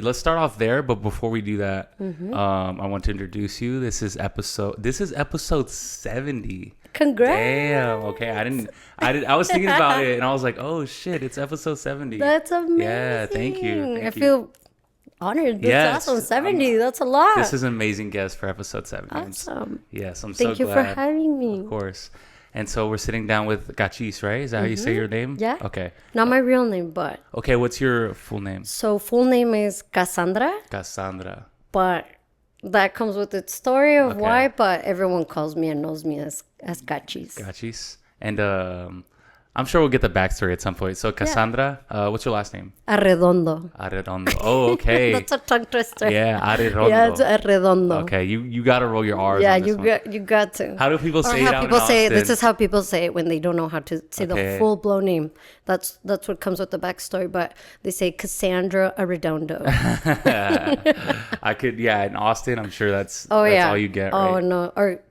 Let's start off there, but before we do that, I want to introduce you. This is episode 70. Congrats. Damn. Okay. I was thinking about it and I was like, oh shit, it's episode 70. That's amazing. Yeah, thank you. I feel honored. That's awesome. 70. That's a lot. This is an amazing guest for episode 70. Awesome. Yes, I'm Thank so you glad. for having me. Of course. And so we're sitting down with Cachis, right? Is that how you say your name? Yeah. Okay. Not my real name, but. Okay, what's your full name? So full name is Cassandra. Cassandra. But that comes with its story of why, but everyone calls me and knows me as Cachis. Cachis. And I'm sure we'll get the backstory at some point. So Cassandra, what's your last name? Arredondo. Arredondo. Oh, okay. That's a tongue twister. Yeah, Arredondo. Yeah, it's Arredondo. Okay, you got to roll your R's. Yeah, on this you got to. How do people say it out in This Austin? is how people say it when they don't know how to say the full blown name. That's what comes with the backstory. But they say Cassandra Arredondo. In Austin, I'm sure that's all you get, right? Oh no, or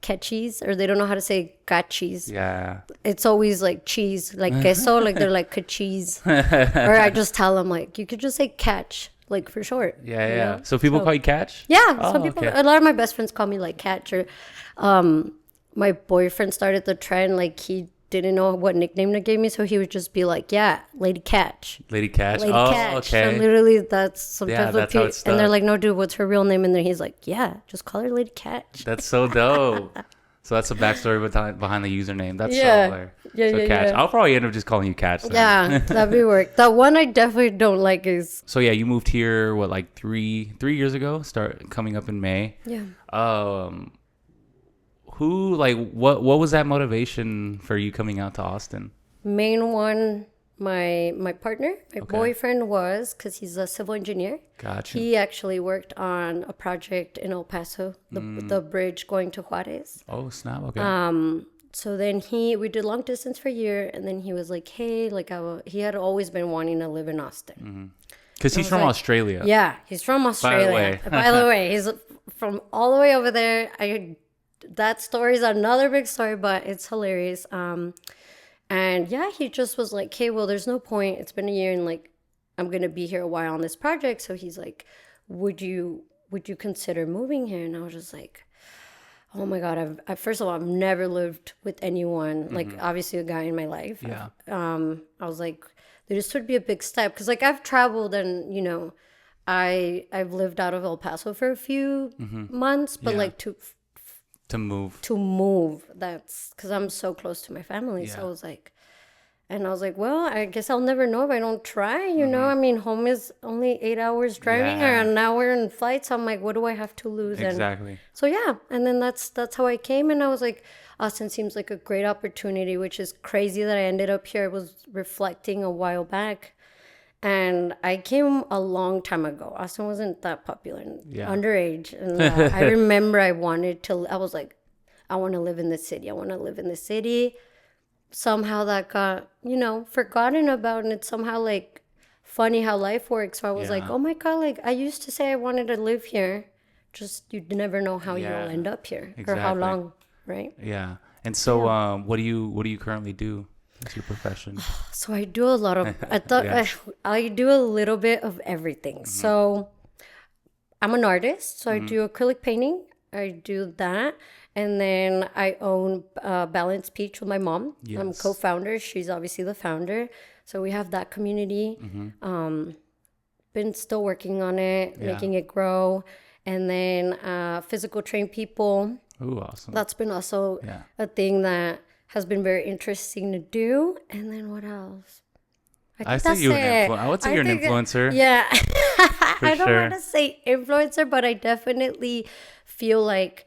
Cachis, or they don't know how to say Cachis. Yeah. It's always like cheese, like queso, like they're like Cachis. Or I just tell them like you could just say catch, like for short. Yeah, you yeah. know? So people call you Catch? Yeah, some people. A lot of my best friends call me like Catch. Or my boyfriend started the trend. Like he didn't know what nickname to give me, so he would just be like, "Yeah, Lady Catch." Lady Catch. Lady Catch. Okay. And literally, that's sometimes that's how it's stuck. and they're like, "No, dude, what's her real name?" And then he's like, "Yeah, just call her Lady Catch." That's so dope. So that's the backstory behind the username. That's Yeah. so Yeah, Catch. yeah. I'll probably end up just calling you Catch then. Yeah, that'd be work. That one I definitely don't like is. So yeah, you moved here like three years ago? Coming up in May. Yeah. What was that motivation for you coming out to Austin? Main one, my partner, my boyfriend was, because he's a civil engineer. Gotcha. He actually worked on a project in El Paso, the bridge going to Juarez. Oh snap! Okay. So then we did long distance for a year, and then he was like, hey, like he had always been wanting to live in Austin. Because he's from Australia. Yeah, he's from Australia. By the way, he's from all the way over there. That story is another big story, but it's hilarious. And yeah, he just was like, hey, well, there's no point. It's been a year and like, I'm going to be here a while on this project. So he's like, would you consider moving here? And I was just like, oh my God, first of all, I've never lived with anyone, like obviously a guy in my life. Yeah. I was like, this would be a big step. Cause like I've traveled and, you know, I've lived out of El Paso for a few months, but like to move, that's because I'm so close to my family. So I was like, well, I guess I'll never know if I don't try, you know. I mean, home is only 8 hours driving or an hour in flight, so I'm like, what do I have to lose? Exactly. And so yeah, and then that's how I came, and I was like, Austin seems like a great opportunity, which is crazy that I ended up here. I was reflecting a while back, and I came a long time ago. Austin wasn't that popular, underage. And I remember I was like, I want to live in the city. Somehow that got, you know, forgotten about. And it's somehow like funny how life works. So I was like, oh my God, like I used to say I wanted to live here. Just you never know how you'll end up here or how long, right? Yeah. And so what do you currently do? What's your profession? So I do a lot of, I do a little bit of everything. So I'm an artist. So I do acrylic painting. I do that. And then I own Balanced Peach with my mom. Yes. I'm co-founder. She's obviously the founder. So we have that community. Been still working on it, making it grow. And then physical train people. Ooh, awesome. That's been also a thing that has been very interesting to do. And then what else? I would say you're an influencer. Yeah. I don't want to say influencer, but I definitely feel like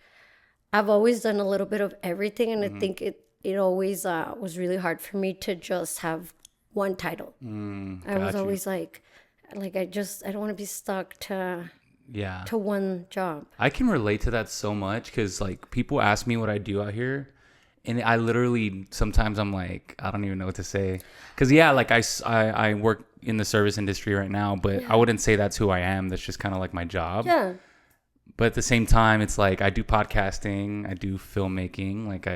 I've always done a little bit of everything. And I think it always was really hard for me to just have one title. I was always like I don't want to be stuck to one job. I can relate to that so much because like people ask me what I do out here. And I literally, sometimes I'm like, I don't even know what to say. Because, like I work in the service industry right now, but I wouldn't say that's who I am. That's just kind of like my job. Yeah. But at the same time, it's like I do podcasting, I do filmmaking. Like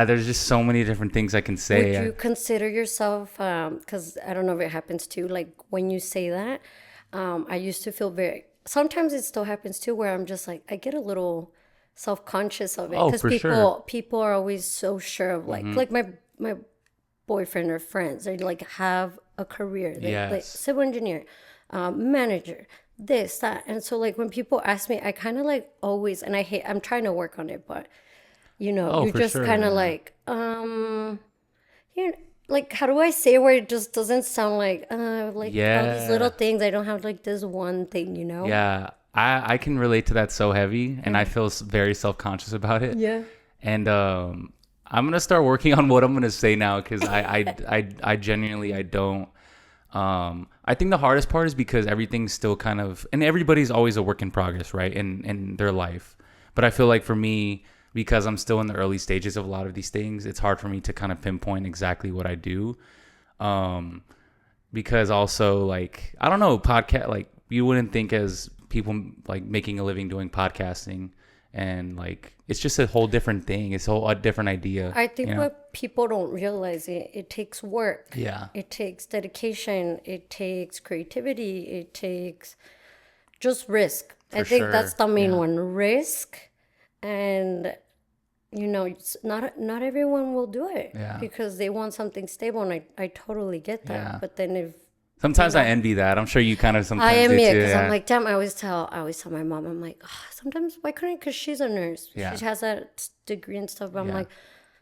There's just so many different things I can Would say. you consider yourself, because I don't know if it happens too, like when you say that, I used to feel very, sometimes it still happens too, where I'm just like, I get a little self-conscious of it Oh, because for sure. people are always so sure of like my boyfriend or friends, they like have a career, they like Yes. civil engineer, manager, this, that. And so like when people ask me, I kind of like always, and I'm trying to work on it, but Oh, you for just sure. kind of Yeah. like, you know, like how do I say it where it just doesn't sound like all these little Yeah. things. I don't have like this one thing, you know? Yeah. I can relate to that so heavy, and I Yeah. feel very self-conscious about it. Yeah. And I'm gonna start working on what I'm gonna say now, because I genuinely I don't. I think the hardest part is because everything's still kind of, and everybody's always a work in progress, right? In their life. But I feel like for me, because I'm still in the early stages of a lot of these things, it's hard for me to kind of pinpoint exactly what I do. Um, because also, like, I don't know, podcast, like, you wouldn't think as people like making a living doing podcasting, and like it's just a whole different thing. It's a different idea, I you think know? what people don't realize, it takes work. Yeah, It takes dedication. It takes creativity. It takes just risk. I for think that's sure. the main Yeah. one, risk. And it's not everyone will do it Yeah. because they want something stable, and I totally get Yeah. that. But then if Sometimes I envy that. I'm sure you kind of I sometimes am do it, too. because I'm Yeah. like, damn. I always tell my mom, I'm like, oh, sometimes why couldn't? Because she's a nurse, Yeah. she has that degree and stuff. But I'm Yeah. like,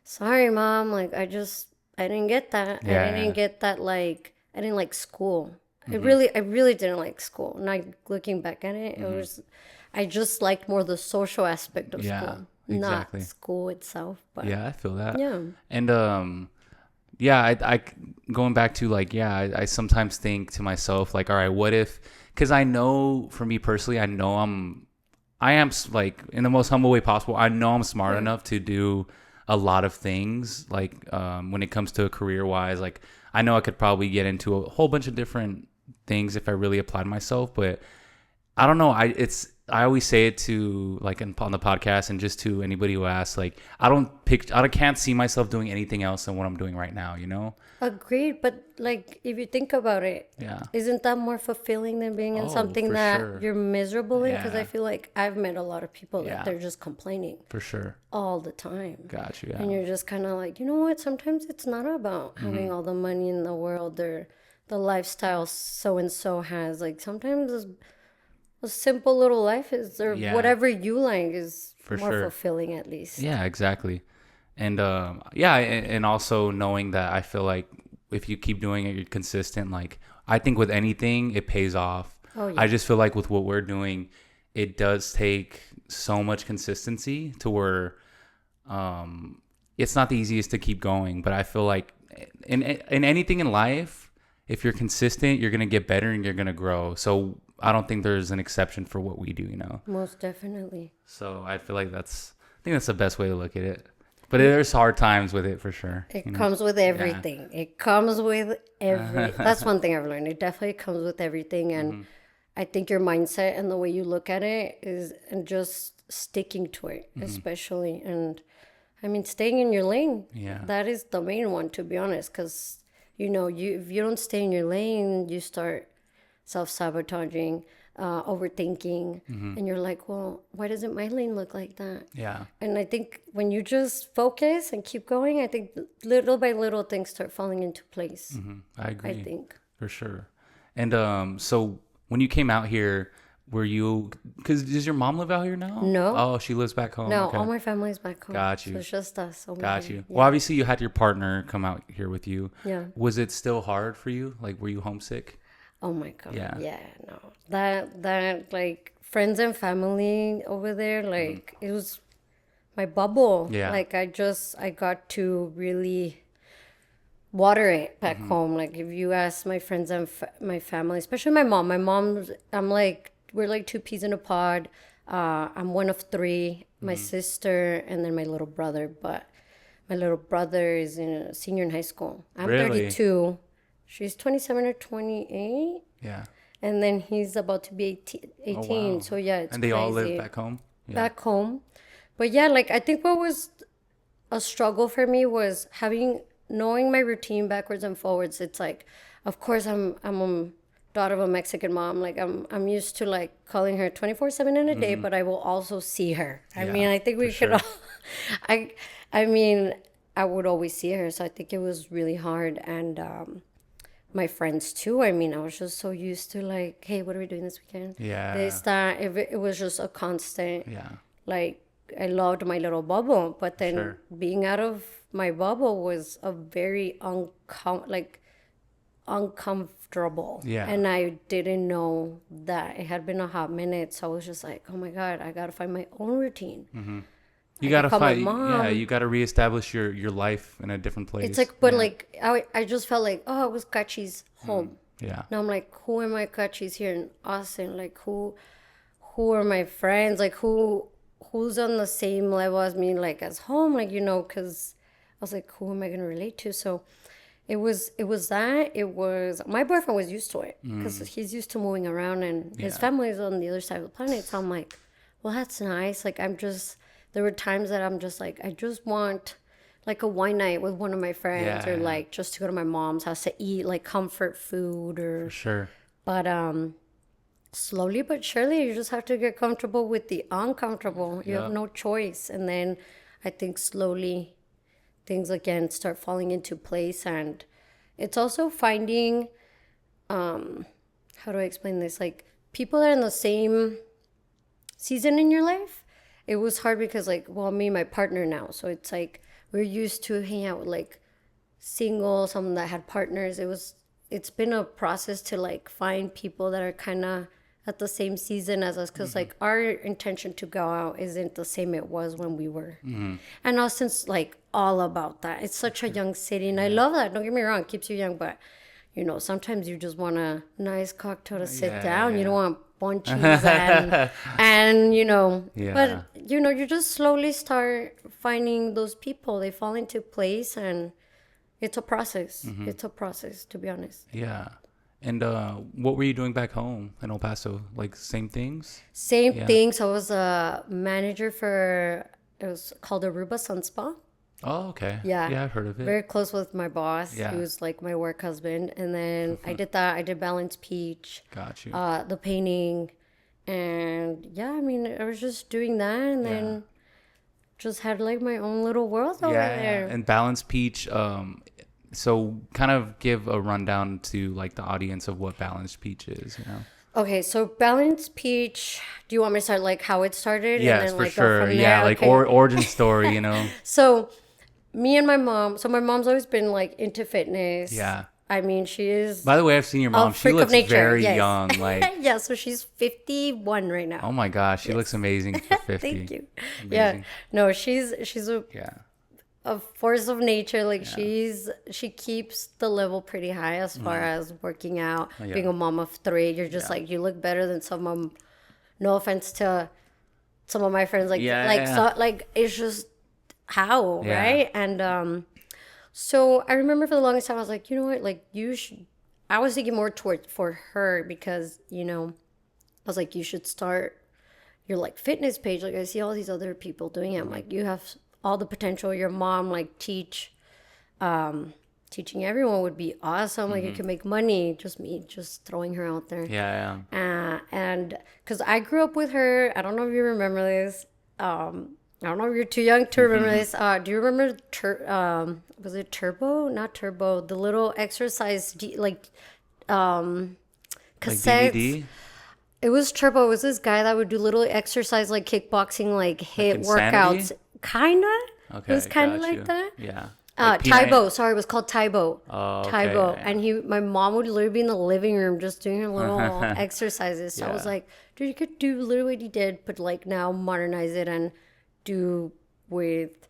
sorry, mom. Like I didn't get that. I didn't Yeah. get that. Like I didn't like school. Mm-hmm. I really didn't like school. Not looking back at it, it was. I just liked more the social aspect of Yeah. school, not Exactly. school itself. But Yeah, I feel that. yeah. And yeah, I going back to like, yeah, I sometimes think to myself like, all right, what if? Because I know, for me personally, I know I am like, in the most humble way possible. I know I'm smart enough to do a lot of things. Like when it comes to career wise, like I know I could probably get into a whole bunch of different things if I really applied myself. But I don't know. I always say it to like on the podcast, and just to anybody who asks, like I can't see myself doing anything else than what I'm doing right now. You know? Agreed, but like if you think about it, Yeah. isn't that more fulfilling than being in Oh, something for that sure. you're miserable in? Because I Yeah. feel like I've met a lot of people Yeah. that they're just complaining For sure. all the time. Got you. And Yeah. you're just kind of like, you know what? Sometimes it's not about having all the money in the world or the lifestyle so and so has. Like sometimes a simple little life is, or Yeah. whatever you like, is For more sure. fulfilling at least. Yeah. Exactly. And yeah, and also knowing that I feel like if you keep doing it, you're consistent. Like I think with anything, it pays off. Oh, I yeah. just feel like with what we're doing, it does take so much consistency to where it's not the easiest to keep going. But I feel like in anything in life, if you're consistent, you're gonna get better and you're gonna grow. So I don't think there's an exception for what we do, you know. Most definitely. So I feel like I think that's the best way to look at it. But there's hard times with it for sure. It you know? comes with everything. It comes with That's one thing I've learned. It definitely comes with everything, and I think your mindset and the way you look at it is, and just sticking to it, especially. And I mean, staying in your lane. Yeah. That is the main one, to be honest, because if you don't stay in your lane, you start self-sabotaging, overthinking, and you're like, well, why doesn't my lane look like that? Yeah. And I think when you just focus and keep going, I think little by little things start falling into place. I agree. I think. For sure. And so when you came out here, were you, because does your mom live out here now? No. Oh, she lives back home. No, Okay. all my family's back home. Got you. So it's just us over Got here. you. Yeah. Well, obviously you had your partner come out here with you. Yeah. Was it still hard for you? Like, were you homesick? Oh my God. Yeah. Yeah, no. That like friends and family over there, like it was my bubble. Yeah. Like I got to really water it back home. Like if you ask my friends and my family, especially my mom's, we're like two peas in a pod. I'm one of three, my sister, and then my little brother. But my little brother is in a senior in high school. I'm Really? 32. She's 27 or 28. Yeah. And then he's about to be 18. wow. So yeah, it's And they all live crazy. back home? Yeah. Back home. But yeah, like I think what was a struggle for me was knowing my routine backwards and forwards. It's like, of course, I'm a daughter of a Mexican mom. Like I'm used to like calling her 24/7 in a day, but I will also see her. I mean, I think we could all, I mean, I would always see her. So I think it was really hard. And my friends too. I mean, I was just so used to like, hey, what are we doing this weekend? Yeah. This, that. It was just a constant, Yeah. like, I loved my little bubble. But then being out of my bubble was a very uncomfortable. Yeah. And I didn't know that it had been a hot minute. So I was just like, oh my God, I got to find my own routine. Mm-hmm. You got to find, yeah, you got to reestablish your life in a different place. It's like, but like, I just felt like, oh, it was Cachis home. Yeah. Now I'm like, who am I Cachis here in Austin? Like, who are my friends? Like, who's on the same level as me, like, as home? Like, you know, because I was like, who am I going to relate to? So it was my boyfriend was used to it because he's used to moving around and his family is on the other side of the planet. So I'm like, well, that's nice. Like, there were times that I'm just like, I just want like a wine night with one of my friends or like just to go to my mom's house to eat like comfort food or. For sure. But slowly but surely, you just have to get comfortable with the uncomfortable. You have no choice. And then I think slowly things again start falling into place. And it's also finding, how do I explain this? Like people that are in the same season in your life. It was hard because like, well, me and my partner now. So it's like, we're used to hanging out with like single, someone that had partners. It's been a process to like find people that are kind of at the same season as us. Cause like our intention to go out isn't the same it was when we were. And Austin's like all about that. It's such a young city and I love that. Don't get me wrong, it keeps you young, but you know, sometimes you just want a nice cocktail to sit down. You don't want bunchies and you know, but you know, you just slowly start finding those people. They fall into place and it's a process. It's a process, to be honest. Yeah. And what were you doing back home in El Paso? Like same things? Same things. I was a manager it was called Aruba Sun Spa. Oh, okay. Yeah. Yeah, I've heard of it. Very close with my boss. Yeah. He was like my work husband. And then I did that. I did Balance Peach. Got you. The painting. And yeah, I mean, I was just doing that and then just had like my own little world over there. And Balance Peach, so kind of give a rundown to like the audience of what Balance Peach is, you know? Okay, so Balance Peach, do you want me to start like how it started? Yes, and then, for like, sure. Go from Yeah, there? like Okay. origin story, you know? So me and my mom, my mom's always been like into fitness. Yeah. I mean, she is By the way, I've seen your mom. She freak of looks nature, very yes. young. Like, yeah, so she's 51 right now. oh my gosh, she looks amazing for 50. Thank you. Amazing. Yeah. No, she's a force of nature. Like she keeps the level pretty high as far as working out, being a mom of 3. You're just like, you look better than some of them. No offense to some of my friends. Like, So, like it's just how, right? And, so I remember for the longest time, I was like, you know what? Like I was thinking more for her because, you know, I was like, you should start your like fitness page. Like I see all these other people doing it. I'm like, you have all the potential. Your mom like teaching everyone would be awesome. Like you can make money. Just throwing her out there. Yeah. And because I grew up with her, I don't know if you remember this. I don't know if you're too young to remember this. Do you remember was it Turbo? Not Turbo. The little exercise cassettes. Like DVD? It was Turbo. It was this guy that would do little exercise like kickboxing, like hit workouts. Kinda. Okay. It was kind of like that. Yeah. Taibo. Sorry, it was called Taibo. Oh, okay. Taibo. Yeah. And my mom would literally be in the living room just doing her little exercises. So I was like, dude, you could do literally what he did, but like now modernize it and do with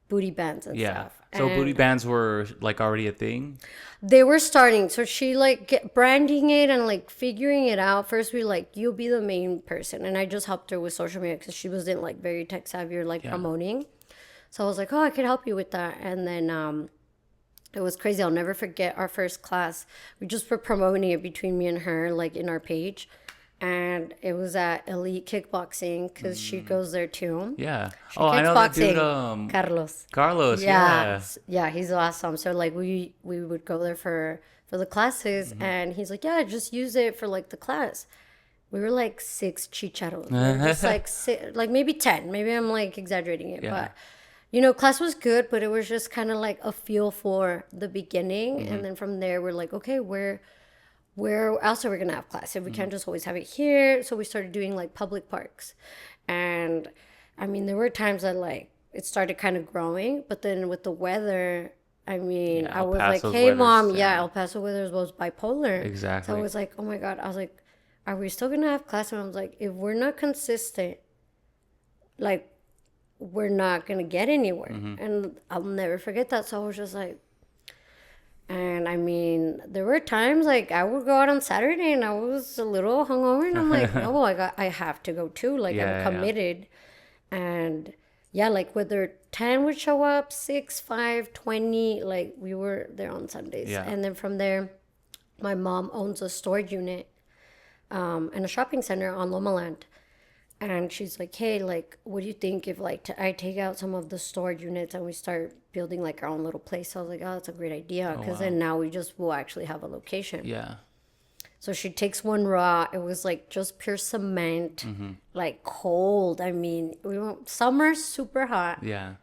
booty bands and stuff. So booty bands were like already a thing? They were starting. So she like branding it and like figuring it out. First we like, you'll be the main person. And I just helped her with social media because she wasn't like very tech savvy or like promoting. So I was like, oh, I could help you with that. And then it was crazy. I'll never forget our first class. We just were promoting it between me and her, like in our page. and it was at Elite Kickboxing because she goes there too. Yeah. She Oh, I know that dude. kickboxing. Carlos. Carlos. Yeah. Yeah, he's awesome. So like we would go there for the classes, and he's like, yeah, just use it for like the class. We were like 6 chicharos. We were just like like maybe 10. Maybe I'm like exaggerating it, but class was good, but it was just kind of like a feel for the beginning, and then from there we're like, okay, where else are we gonna have class if we can't just always have it here? So we started doing like public parks, and I mean there were times that like it started kind of growing, but then with the weather, I mean, I was like, hey mom, El Paso weather was bipolar. Exactly. So I was like, oh my god, I was like, are we still gonna have class? And I was like, if we're not consistent, like we're not gonna get anywhere. And I'll never forget that. So I was just like, and I mean, there were times like I would go out on Saturday and I was a little hungover, and I'm like, no, I have to go too. Like I'm committed, and yeah, like whether 10 would show up, 6, 5, 20, like we were there on Sundays, and then from there, my mom owns a storage unit, in a shopping center on Loma Land. And she's like, hey, like, what do you think if, like, I take out some of the storage units and we start building, like, our own little place? So I was like, oh, that's a great idea. Because then now we just will actually have a location. Yeah. So she takes one raw. It was, like, just pure cement, like, cold. I mean, summer, super hot. Yeah.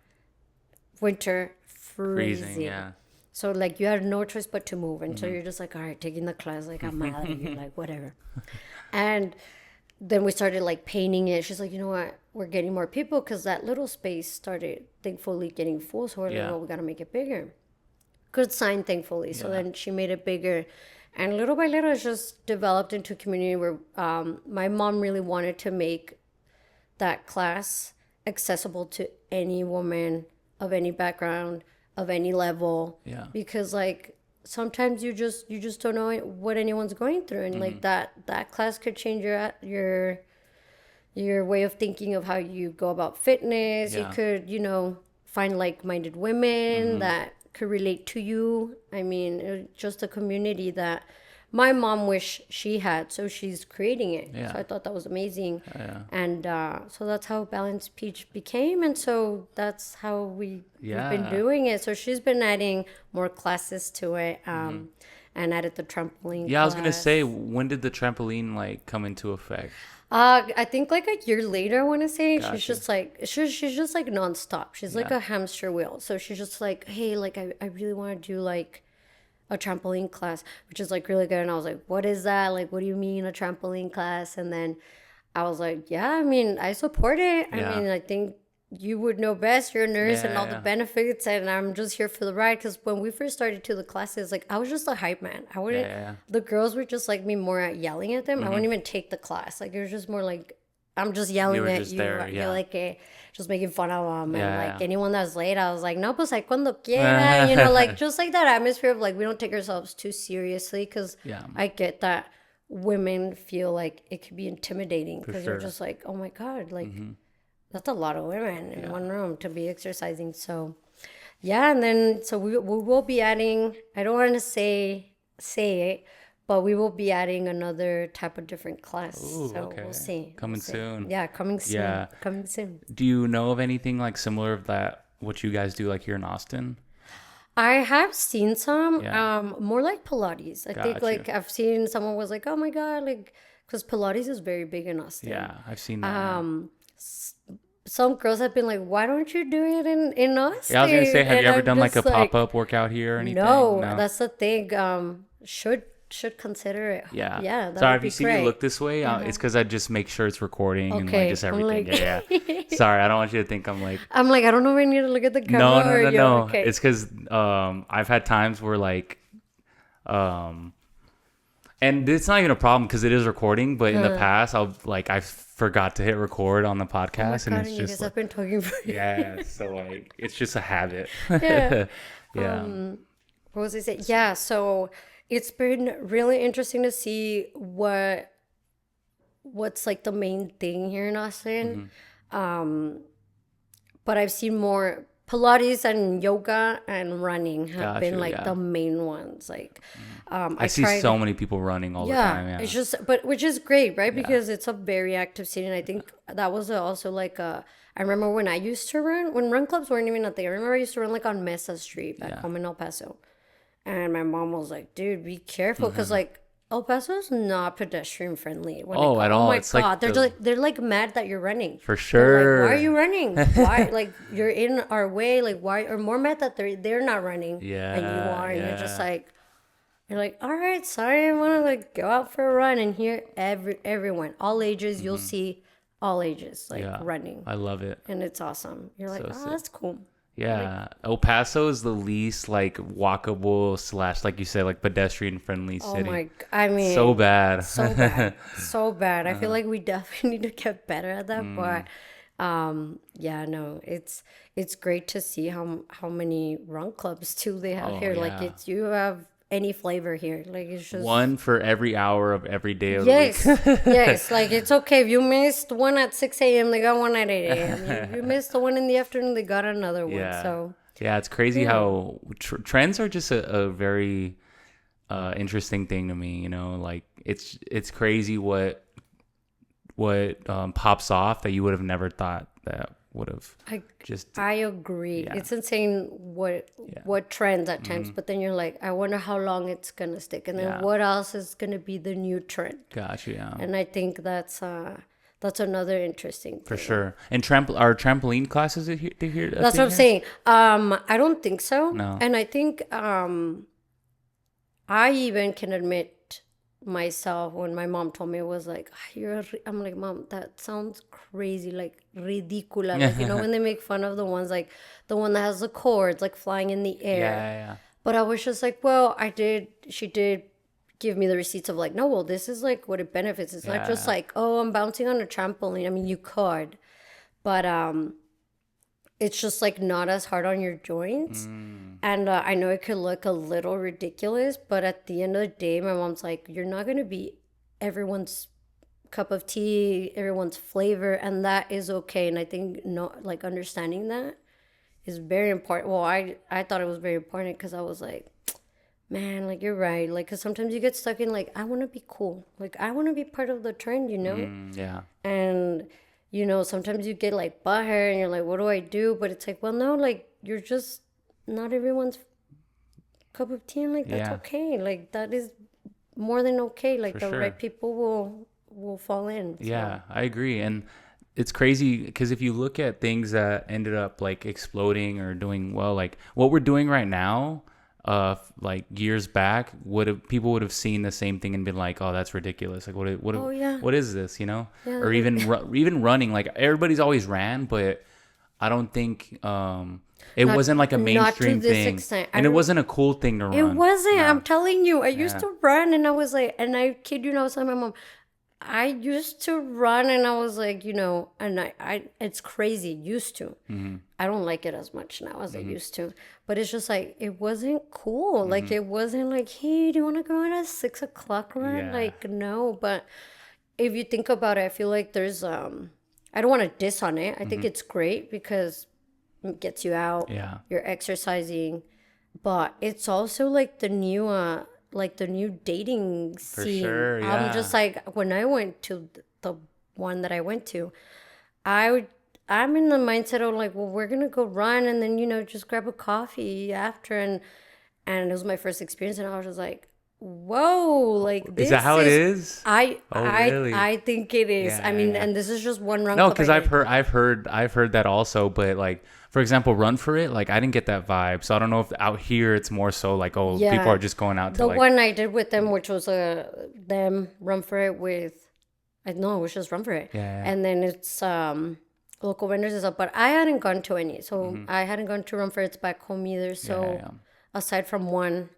Winter, freezing. Yeah. So, like, you had no choice but to move. And so you're just like, all right, taking the class, like, I'm mad at you, like, whatever. And then we started like painting it. She's like, you know what? We're getting more people because that little space started thankfully getting full. So we're like, oh, we got to make it bigger. Good sign, thankfully. So then she made it bigger. And little by little, it's just developed into a community where my mom really wanted to make that class accessible to any woman of any background, of any level. Yeah. Because like, sometimes you just don't know what anyone's going through, and like that class could change your way of thinking of how you go about fitness. You could find like-minded women that could relate to you. I mean, it was just a community that my mom wished she had, so she's creating it. So I thought that was amazing. And so that's how Balanced Peach became, and so that's how we've been doing it. So she's been adding more classes to it, and added the trampoline class. I was gonna say, when did the trampoline like come into effect? I think like a year later, I want to say. Gotcha. She's just like nonstop. She's like a hamster wheel. So she's just like, hey, like I really want to do like a trampoline class, which is like really good. And I was like, what is that? Like, what do you mean a trampoline class? And then I was like, yeah, I mean, I support it. I mean, I think you would know best. You're a nurse and all the benefits, and I'm just here for the ride. Because when we first started to the classes, like I was just a hype man. I wouldn't. The girls were just like me more at yelling at them. I wouldn't even take the class. Like it was just more like I'm just yelling at you. You're like just making fun of them, and like anyone that was late, I was like, no, pues ahí cuando quiera, like just like that atmosphere of like we don't take ourselves too seriously, because I get that women feel like it could be intimidating because you're just like, oh my god, like that's a lot of women in one room to be exercising. So and then so we will be adding. I don't want to say it. But we will be adding another type of different class. Ooh, so we'll see. Coming soon. Yeah, coming soon. Yeah. Coming soon. Do you know of anything like similar of that, what you guys do like here in Austin? I have seen some, more like Pilates. I think like I've seen someone was like, oh my God, like, because Pilates is very big in Austin. Yeah, I've seen that. Some girls have been like, why don't you do it in Austin? Yeah, I was going to say, have you ever done like a pop-up workout here or anything? No, that's the thing. Should consider it. Yeah. That Sorry, if you see me look this way, it's because I just make sure it's recording and like just everything. Like... Sorry, I don't want you to think I'm like, I don't know if I need to look at the camera. No. Okay. It's because I've had times where like, and it's not even a problem because it is recording. But in the past, I forgot to hit record on the podcast, and it's just like, I've been talking for you. So like it's just a habit. What was I saying? Yeah, so. It's been really interesting to see what's like the main thing here in Austin. But I've seen more Pilates and yoga and running have been Gotcha, like yeah. the main ones. Like, I see so many people running all the time. Yeah. it's just, but which is great, right? Yeah. Because it's a very active city. And I think that was also like I remember when I used to run, when run clubs weren't even a thing. I remember I used to run like on Mesa Street back home in El Paso. And my mom was like, dude, be careful. Because like El Paso is not pedestrian friendly. Oh, at all. Oh my It's like God. the- They're like mad that you're running. For They're sure. like, why are you running? Why? Like, you're in our way. Like, why? Or more mad that they're not running. Yeah, And you are. And you're just yeah. like, you're like, all right, sorry, I want to like go out for a run. And here, everyone, all ages, you'll see all ages like Yeah. running. I love it. And it's awesome. You're like, So oh, sick. that's cool. Yeah. El Paso is the least like walkable / like you said, like pedestrian friendly Oh city. my, I mean, So bad. so bad, so bad. I feel like we definitely need to get better at that. But yeah, no, it's great to see how many run clubs too they have Oh, here. Like yeah. it's you have any flavor here. Like it's just One for every hour of every day of yes, the week. yes. Like it's okay if you missed one at 6 a.m. They got one at 8 a.m. If you missed the one in the afternoon, they got another one. Yeah. So Yeah, it's crazy how trends are just a very interesting thing to me. You know, like it's crazy what pops off that you would have never thought that would have just I agree. Yeah. It's insane what trends at times, but then you're like, I wonder how long it's gonna stick, and then Yeah. what else is gonna be the new trend. gosh, yeah, And I think that's another interesting thing. for sure. And are trampoline classes here? That's what I'm saying. I don't think so. No. And I think I even can admit myself when my mom told me it was like I'm like, Mom, that sounds crazy, like ridicula. Like, you know, when they make fun of the ones like the one that has the cords like flying in the air. Yeah. But I was just like, well, she did give me the receipts of like, no, well, this is like what it benefits. It's not just Yeah. like, oh, I'm bouncing on a trampoline. I mean, you could, but it's just like not as hard on your joints. And I know it could look a little ridiculous, but at the end of the day, my mom's like, you're not going to be everyone's cup of tea, everyone's flavor, and that is okay. And I think like understanding that is very important. Well, I thought it was very important because I was like, man, like you're right. Like, because sometimes you get stuck in like, I want to be cool. Like, I want to be part of the trend, you know? Yeah. And, you know, sometimes you get like butthurt and you're like, what do I do? But it's like, well, no, like you're just not everyone's cup of tea. And like, that's Yeah. okay. Like, that is more than okay. Like, For the sure. right people will fall in. So. Yeah, I agree. And it's crazy because if you look at things that ended up like exploding or doing well, like what we're doing right now, like years back, people would have seen the same thing and been like, "Oh, that's ridiculous! Like, Oh, yeah. what is this?" You know, Yeah, or even running. Like everybody's always ran, but I don't think it wasn't like a not to mainstream this thing, extent. and it wasn't a cool thing to run. It wasn't. No. I'm telling you. I used to run and I was like, and I kid you not, I was telling my mom, I used to run and I was like, you know, and I it's crazy. Used to. I don't like it as much now as I used to. But it's just like, it wasn't cool. Like, it wasn't like, hey, do you want to go on a 6 o'clock run? Yeah. Like, no. But if you think about it, I feel like there's, I don't want to diss on it. I think it's great because it gets you out. Yeah. You're exercising. But it's also like the new dating scene. sure, yeah. I'm just like, when I went to the one that I went to, I'm in the mindset of like, well, we're gonna go run and then, you know, just grab a coffee after, and it was my first experience and I was just like, whoa, like this Is that how it is? Really? I think it is. Yeah, I mean, yeah. and this is just one run No, club because I I've did. heard that also, but like for example, Run For It, like I didn't get that vibe, so I don't know if out here it's more so like, oh, Yeah. people are just going out to The like one I did with them, which was them Run For It with, I know it was just Run For It. Yeah. And then it's local vendors and stuff, but I hadn't gone to any. So I hadn't gone to Run For It's back home either. So Yeah. aside from one,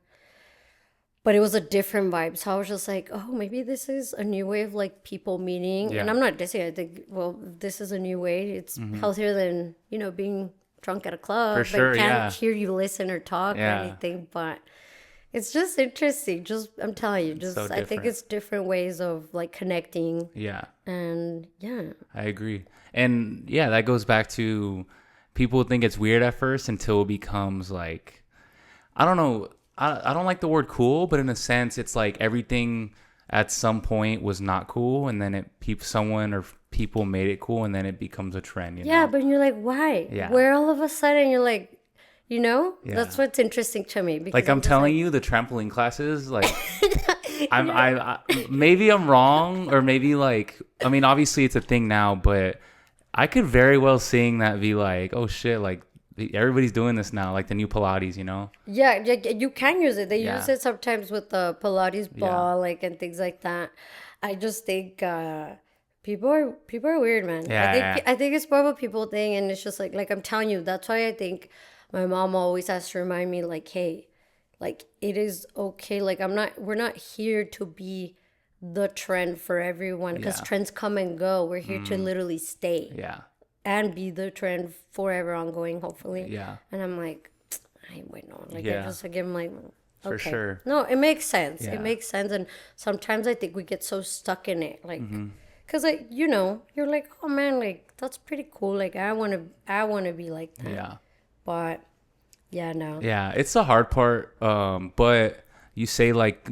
but it was a different vibe. So I was just like, oh, maybe this is a new way of like people meeting. Yeah. And I'm not dissing. I think, well, this is a new way. It's healthier than, you know, being drunk at a club. For sure, But can't yeah. hear you listen or talk Yeah. or anything. But it's just interesting. Just, I'm telling you, just, so I think different. it's different ways of like connecting. Yeah, And yeah. I agree. And yeah, that goes back to people think it's weird at first until it becomes like, I don't know. I don't like the word cool, but in a sense, it's like everything at some point was not cool, and then someone or people made it cool, and then it becomes a trend. You know? But you're like, why? Yeah. Where all of a sudden you're like, Yeah. that's what's interesting to me. Because Like I'm telling you, the trampoline classes, like I maybe I'm wrong, or maybe like, I mean, obviously it's a thing now, but I could very well seeing that be like, oh shit, like everybody's doing this now, like the new Pilates, you know? Yeah, you can use it. They use it sometimes with the Pilates ball, like, and things like that. I just think people are weird, man. I think it's more of a people thing, and it's just like I'm telling you, that's why I think my mom always has to remind me, like, hey, like, it is okay. Like, we're not here to be the trend for everyone, because trends come and go. We're here to literally stay. Yeah. And be the trend forever ongoing, hopefully. Yeah. And I'm like, I wait, no. Like, Yeah. I just, like, I'm like, okay. For sure. No, it makes sense. Yeah. It makes sense. And sometimes I think we get so stuck in it. Like, because, like, you're like, oh, man, like, that's pretty cool. Like, I want to be like that. Yeah. But, yeah, no. Yeah, it's the hard part. But you say, like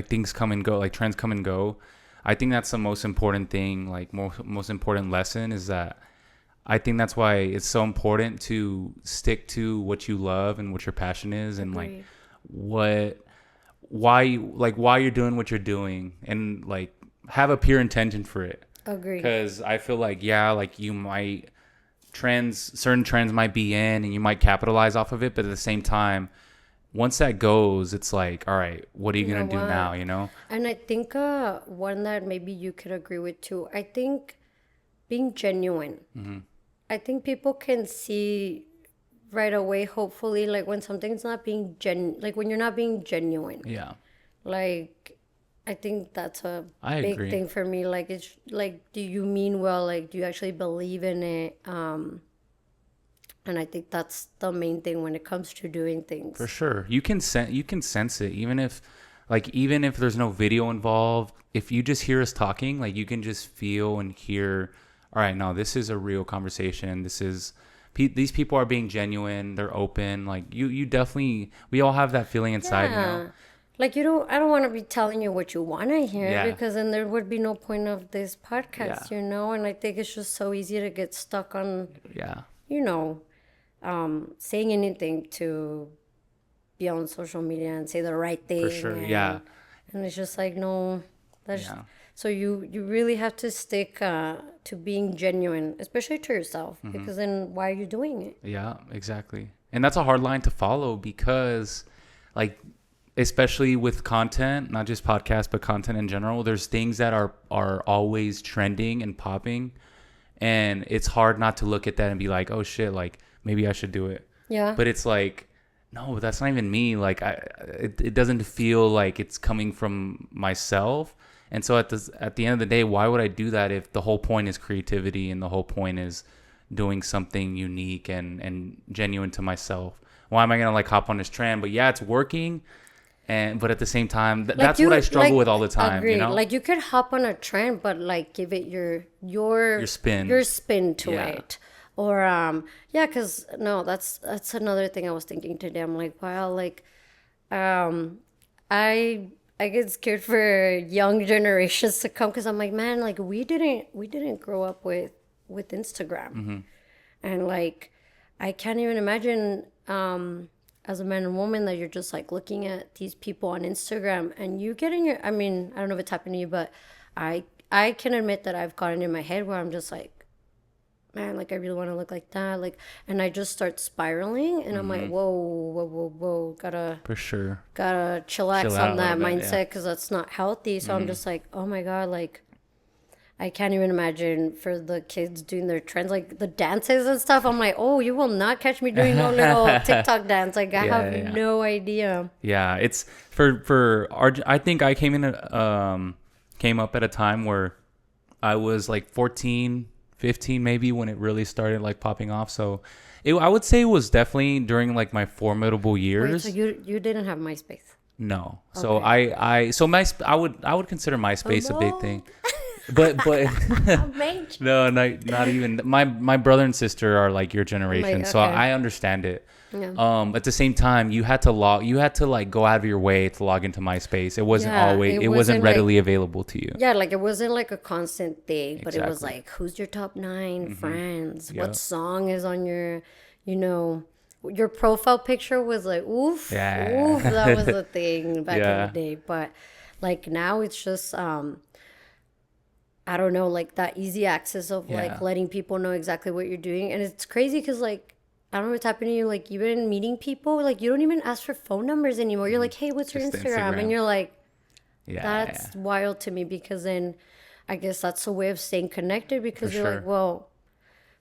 things come and go, like trends come and go. I think that's the most important thing, like, most important lesson is that I think that's why it's so important to stick to what you love and what your passion is, and like why you're doing what you're doing, and like have a pure intention for it. Agree. Because I feel like, like you might certain trends might be in and you might capitalize off of it, but at the same time, once that goes, it's like, all right, what are you gonna do now? You know. And I think one that maybe you could agree with too. I think being genuine. I think people can see right away, hopefully, like when something's not being like when you're not being genuine. Yeah. Like, I think that's a big agree. thing for me. Like, it's like, do you mean well? Like, do you actually believe in it? And I think that's the main thing when it comes to doing things. For sure. You can sense it, even if there's no video involved. If you just hear us talking, like, you can just feel and hear, all right, no, this is a real conversation. These people are being genuine. They're open. Like, you definitely, we all have that feeling inside, you know? Like, I don't want to be telling you what you want to hear, because then there would be no point of this podcast, you know? And I think it's just so easy to get stuck on, saying anything to be on social media and say the right thing. For sure, yeah. And it's just like, no, so you really have to stick to being genuine, especially to yourself, because then why are you doing it? Yeah, exactly. And that's a hard line to follow, because, like, especially with content, not just podcasts, but content in general, there's things that are always trending and popping, and it's hard not to look at that and be like, oh shit, like, maybe I should do it. Yeah. But it's like, no, that's not even me. Like, it doesn't feel like it's coming from myself. And so at the end of the day, why would I do that if the whole point is creativity and the whole point is doing something unique and genuine to myself? Why am I gonna, like, hop on this trend? But yeah, it's working. But at the same time, that's what I struggle with all the time. Agreed. You know, like, you could hop on a trend, but, like, give it your spin to it. Or because no, that's another thing I was thinking today. I'm like, wow, like, I get scared for young generations to come, because I'm like, man, like, we didn't grow up with Instagram, and, like, I can't even imagine as a man and woman that you're just, like, looking at these people on Instagram and you get in your, I mean, I don't know if it's happened to you, but I can admit that I've gotten in my head where I'm just like, man, like, I really want to look like that, like, and I just start spiraling, and I'm like, whoa, gotta chillax on that mindset, because that's not healthy. So I'm just like, oh my god, like, I can't even imagine for the kids doing their trends, like the dances and stuff. I'm like, oh, you will not catch me doing no little TikTok dance. Like, I have no idea. Yeah, it's for our, I think I came up at a time where I was like 14, 15 maybe, when it really started, like, popping off. So I would say it was definitely during, like, my formidable years. Wait, so you didn't have MySpace? No. Okay. So I would consider MySpace a big thing. but Major. no, not even my brother and sister are like your generation, so okay. I understand it. Yeah. At the same time, you had to like go out of your way to log into MySpace. It wasn't Yeah, always, it it wasn't wasn't like readily available to you. yeah, like it wasn't like a constant thing, but it was Exactly. like who's your top 9 friends? What Yep. song is on your, you know, your profile picture was like oof, oof, that was Yeah. a thing back in the Yeah. day. But like now it's just I don't know, like that easy access of like Yeah. letting people know exactly what you're doing. And it's crazy because like I don't know what's happening to you, like even meeting people, like you don't even ask for phone numbers anymore. You're like, hey, what's your Just the Instagram? And Instagram. you're like, Yeah. that's wild to me because then I guess that's a way of staying connected For because you're like, sure. well,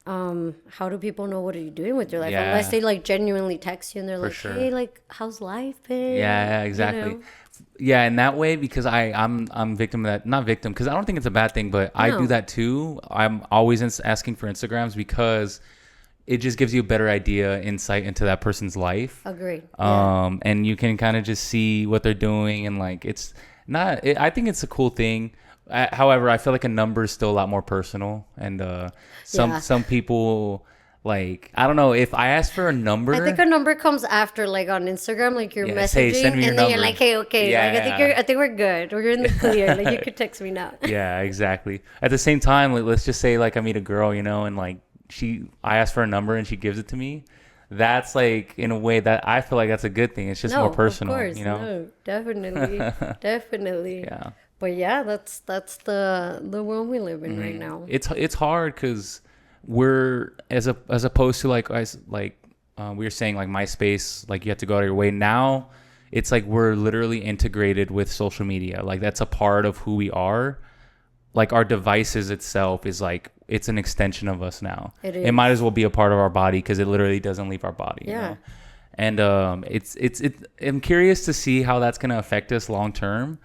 how do people know what are you doing with your life? Unless Yeah. they like genuinely text you and they're For like, sure. hey, like, how's life been? Yeah, You exactly. know? Yeah, in that way, because I'm victim of that, not victim, because I don't think it's a bad thing, but I do No, that too. I'm always asking for Instagrams because it just gives you a better idea, insight into that person's life. agreed. Yeah. And you can kind of just see what they're doing, and like it's not. I think it's a cool thing. However, I feel like a number is still a lot more personal, and Yeah. some people like, I don't know, if I ask for a I think number. a number comes after, like on Instagram, like you're Yes, hey, messaging, send me your and then you're number. like, hey, okay, like Yeah. I think we're good. We're in the clear. Like you could text me now. Yeah, exactly. At the same time, like, let's just say like I meet a girl, and like I ask for a number and she gives it to me. That's like, in a way, that I feel like that's a good thing. It's just No, more of personal, course, no, definitely, definitely. Yeah. But yeah, that's the world we live in right now. It's hard because we're as opposed to like we were saying, like MySpace, like you have to go out of your way. Now it's like we're literally integrated with social media. Like that's a part of who we are. Like our devices itself is like, it's an extension of us now. It It might is. as well be a part of our body because it literally doesn't leave our body. Yeah. And I'm curious to see how that's gonna affect us long term.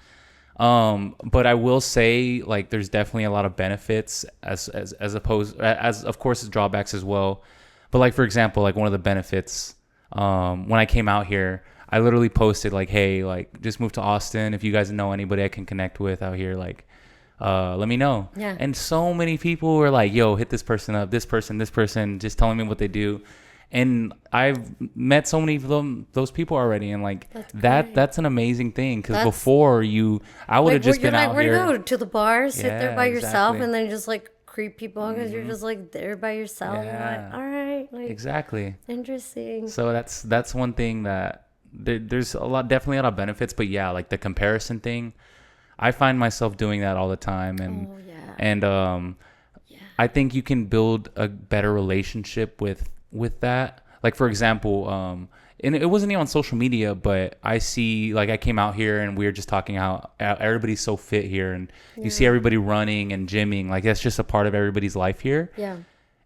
But I will say, like, there's definitely a lot of benefits as opposed, as of course drawbacks as well. But like, for example, like one of the benefits, when I came out here, I literally posted like, hey, like just moved to Austin. If you guys know anybody I can connect with out here, like, let me know. Yeah. And so many people were like, yo, hit this person up, this person, just telling me what they do. And I've met so many of those people already, and like that's an amazing thing. Because That's- before I would have Like just you're been like, out where to here. go to the bar, sit there Yeah, by yourself, exactly. and then just like creep people because you're just like there by yourself. Yeah. Like, all right, like Exactly. interesting. So that's one thing that there's definitely a lot of benefits, but yeah, like the comparison thing, I find myself doing that all the time, and Oh yeah. and I think you can build a better relationship with that. Like, for example, and it wasn't even on social media, but I see, like, I came out here and we were just talking how everybody's so fit here, and you see everybody running and gymming, like that's just a part of everybody's life here. Yeah.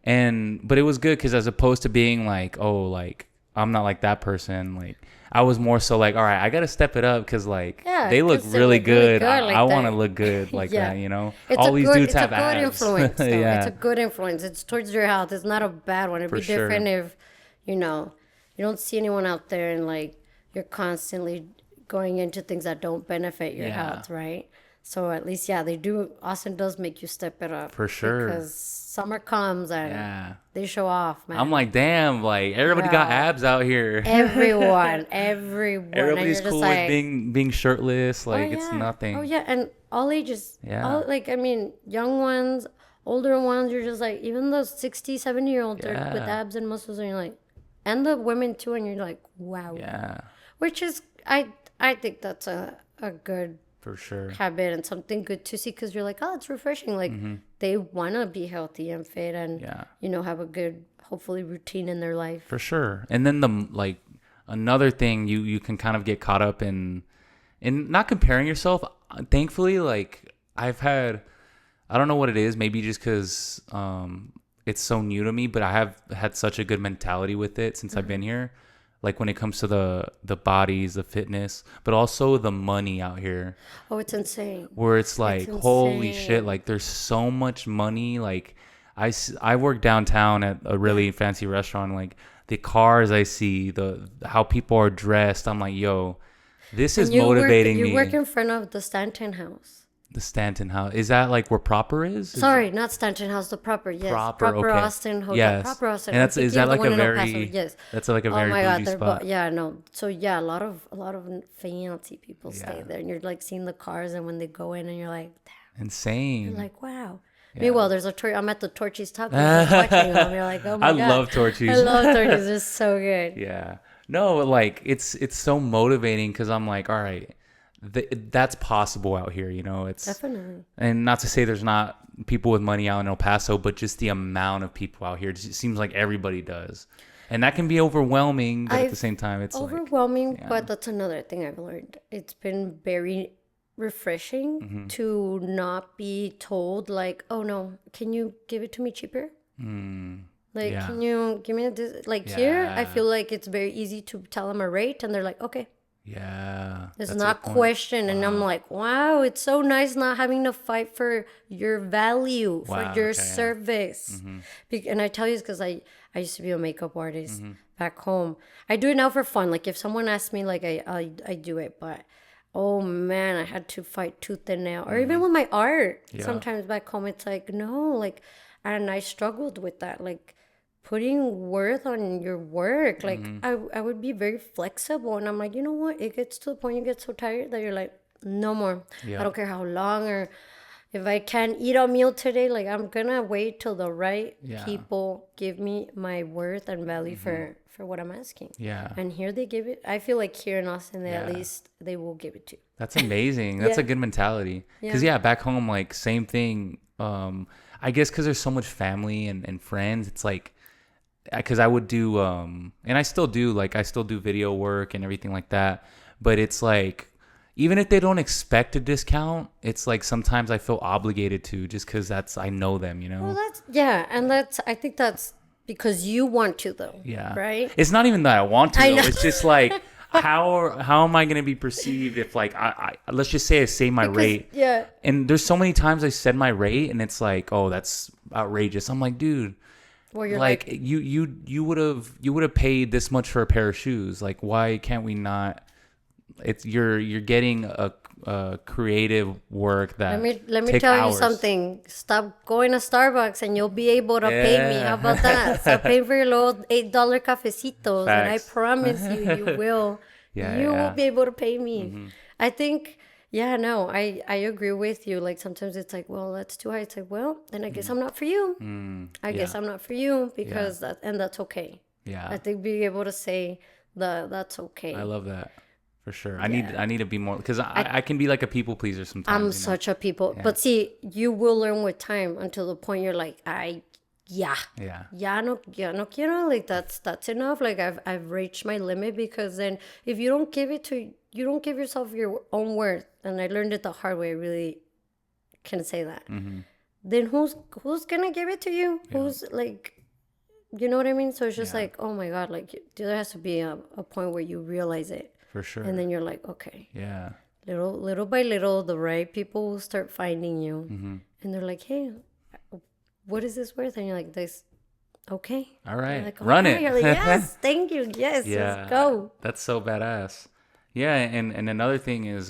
But it was good because, as opposed to being like, oh, like I'm not like that person, like I was more so like, all right, I gotta step it up because like Yeah, they look 'cause they really look really good. good like I want to that. look good like Yeah. that, you know. It's All a these good, dudes it's have a good abs. influence, though. Yeah, It's a good influence. It's towards your health. It's not a bad one. It'd for be sure. different if, you know, you don't see anyone out there and like you're constantly going into things that don't benefit your Yeah. health, right? So at least, yeah, they do. Austin does make you step it up For sure. because summer comes and Yeah. they show off, man. I'm like, damn, like everybody got Bro. abs out here. everyone, and Everybody's you're just cool like, with being shirtless. Like, it's yeah. nothing. Oh yeah, and all ages. Yeah. All, like I mean, young ones, older ones. You're just like even those 60, 70-year-olds are with Yeah. abs and muscles, and you're like, and the women too, and you're like, wow. Yeah, Which is I think that's a good for sure. habit and something good to see because you're like, oh, it's refreshing. Like they want to be healthy and fit and Yeah. have a good hopefully routine in their life. For sure. And then like another thing you can kind of get caught up in not comparing yourself. Thankfully, like I don't know what it is, maybe just because it's so new to me, but I have had such a good mentality with it since I've been here. Like when it comes to the bodies, the fitness, but also the money out here, Oh, it's insane. where it's like, holy insane. shit, like there's so much money. Like I work downtown at a really fancy restaurant. Like the cars I see, how people are dressed, I'm like, yo, this is motivating You me. work in front of the Stanton House. The Stanton House. Is that like where Proper is? Sorry, not Stanton House, the Proper. Yes, Proper, okay. Austin Hotel. Yes. Proper Austin. And is that like a very? Yes. That's like a very bougie spot. Yeah, no. So yeah, a lot of fancy people stay there, and you're like seeing the cars, and when they go in, and you're like, damn. Insane. You're like, wow. Yeah. Meanwhile, there's I'm at the Torchy's Tacos just watching them. You're like, oh my God. I love Torchy's. I love Torchy's. It's so good. Yeah. No, like it's so motivating because I'm like, all right, that's possible out here, you know. It's definitely. And not to say there's not people with money out in El Paso, but just the amount of people out here, it seems like everybody does, and that can be overwhelming. But at the same time, it's overwhelming. Like, yeah. But that's another thing I've learned. It's been very refreshing to not be told like, oh no, can you give it to me cheaper? Like, can you give me this? Like here, I feel like it's very easy to tell them a rate, and they're like, okay. Yeah. It's not questioned. And I'm like, wow, it's so nice not having to fight for your value, for your service. And I tell you this because I used to be a makeup artist back home. I do it now for fun. Like if someone asks me, like I do it. But oh man, I had to fight tooth and nail. Or even with my art. Yeah. Sometimes back home, it's like, no, like, and I struggled with that. Like, putting worth on your work, like I would be very flexible, and I'm like, you know what, it gets to the point you get so tired that you're like, no more. I don't care how long, or if I can't eat a meal today, like I'm gonna wait till the right people give me my worth and value for what I'm asking. And here they give it. I feel like here in Austin, they at least they will give it to you. That's amazing. That's a good mentality. Because back home, like same thing. I guess because there's so much family and friends, it's like, because I would do and I still do, like I still do video work and everything like that, but it's like even if they don't expect a discount, it's like sometimes I feel obligated to, just because I know them, you know. Well, and I think that's because you want to, though. Right. It's not even that I want to, though. It's just like how am I gonna be perceived if like I let's just say I say my rate, and there's so many times I said my rate and it's like, oh, that's outrageous. I'm like, dude. Well, you're like you would have paid this much for a pair of shoes. Like, why can't we not? It's you're getting a creative work that let me tell you something. Stop going to Starbucks and you'll be able to pay me. How about that? Stop paying for your little $8 cafecitos. Facts. And I promise you will. You will be able to pay me. I think. Yeah, no, I agree with you. Like sometimes it's like, well, that's too high. It's like, well, then I guess I'm not for you. I guess I'm not for you because that's okay. I think being able to say that's okay. I love that for sure. I need to be more, because I can be like a people pleaser sometimes. I'm such a people, but see, you will learn with time until the point you're like, no quiero, like that's enough. Like I've reached my limit, because then if you don't give yourself your own worth, and I learned it the hard way, I really can say that. Then who's gonna give it to you? Who's like, you know what I mean? So it's just like, oh my God, like there has to be a point where you realize it. For sure. And then you're like, okay. Yeah. Little by little, the right people will start finding you. And they're like, hey, what is this worth? And you're like, this, okay. All right. Like, run it. You're like, yes, thank you. Yes, let's go. That's so badass. Yeah, and another thing is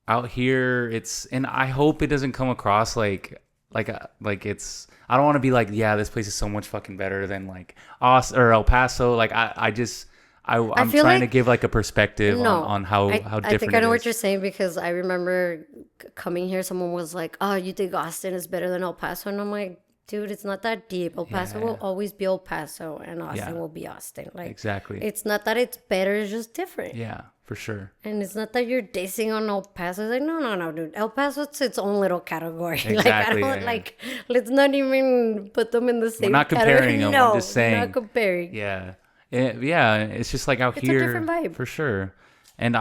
out here, and I hope it doesn't come across like it's, I don't want to be like, yeah, this place is so much fucking better than like Austin or El Paso. Like I'm trying to give like a perspective on how different I think I know what you're saying, because I remember coming here, someone was like, oh, you think Austin is better than El Paso? And I'm like, dude, it's not that deep. El Paso will always be El Paso, and Austin will be Austin. Like, exactly. It's not that it's better, it's just different. Yeah, for sure. And it's not that you're dissing on El Paso. It's like, no, dude. El Paso, it's its own little category. Exactly. Like, let's not even put them in the same category. We're not comparing them. No, I'm just saying. Not comparing. Yeah. It's just like out here. It's a different vibe. For sure. And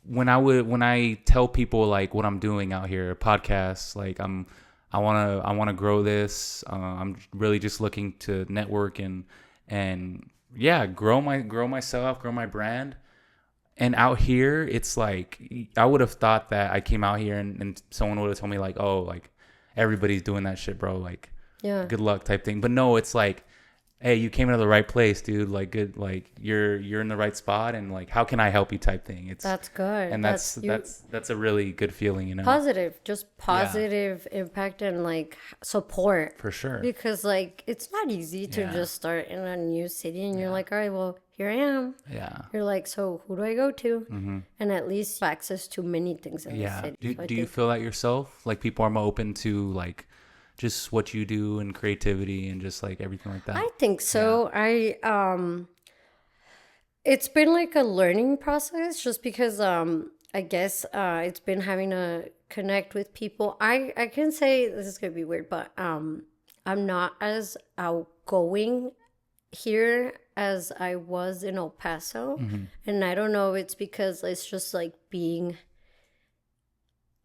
when I tell people like what I'm doing out here, podcasts, like I want to grow this. I'm really just looking to network and grow myself, grow my brand. And out here, it's like, I would have thought that I came out here and someone would have told me like, oh, like everybody's doing that shit, bro. Like, good luck type thing. But no, it's like, hey, you came into the right place, dude. Like, good, like you're in the right spot, and like, how can I help you? Type thing. It's That's good. and that's a really good feeling, you know. Positive, just positive impact and like support. For sure. Because like it's not easy to just start in a new city and you're like, all right, well, here I am. Yeah. You're like, so who do I go to? And at least access to many things in the city. Do you feel that yourself? Like people are more open to like just what you do and creativity and just like everything like that? I think so. It's been like a learning process just because I guess it's been having to connect with people. I can say this is gonna be weird, but I'm not as outgoing here as I was in El Paso. And I don't know if it's because it's just like being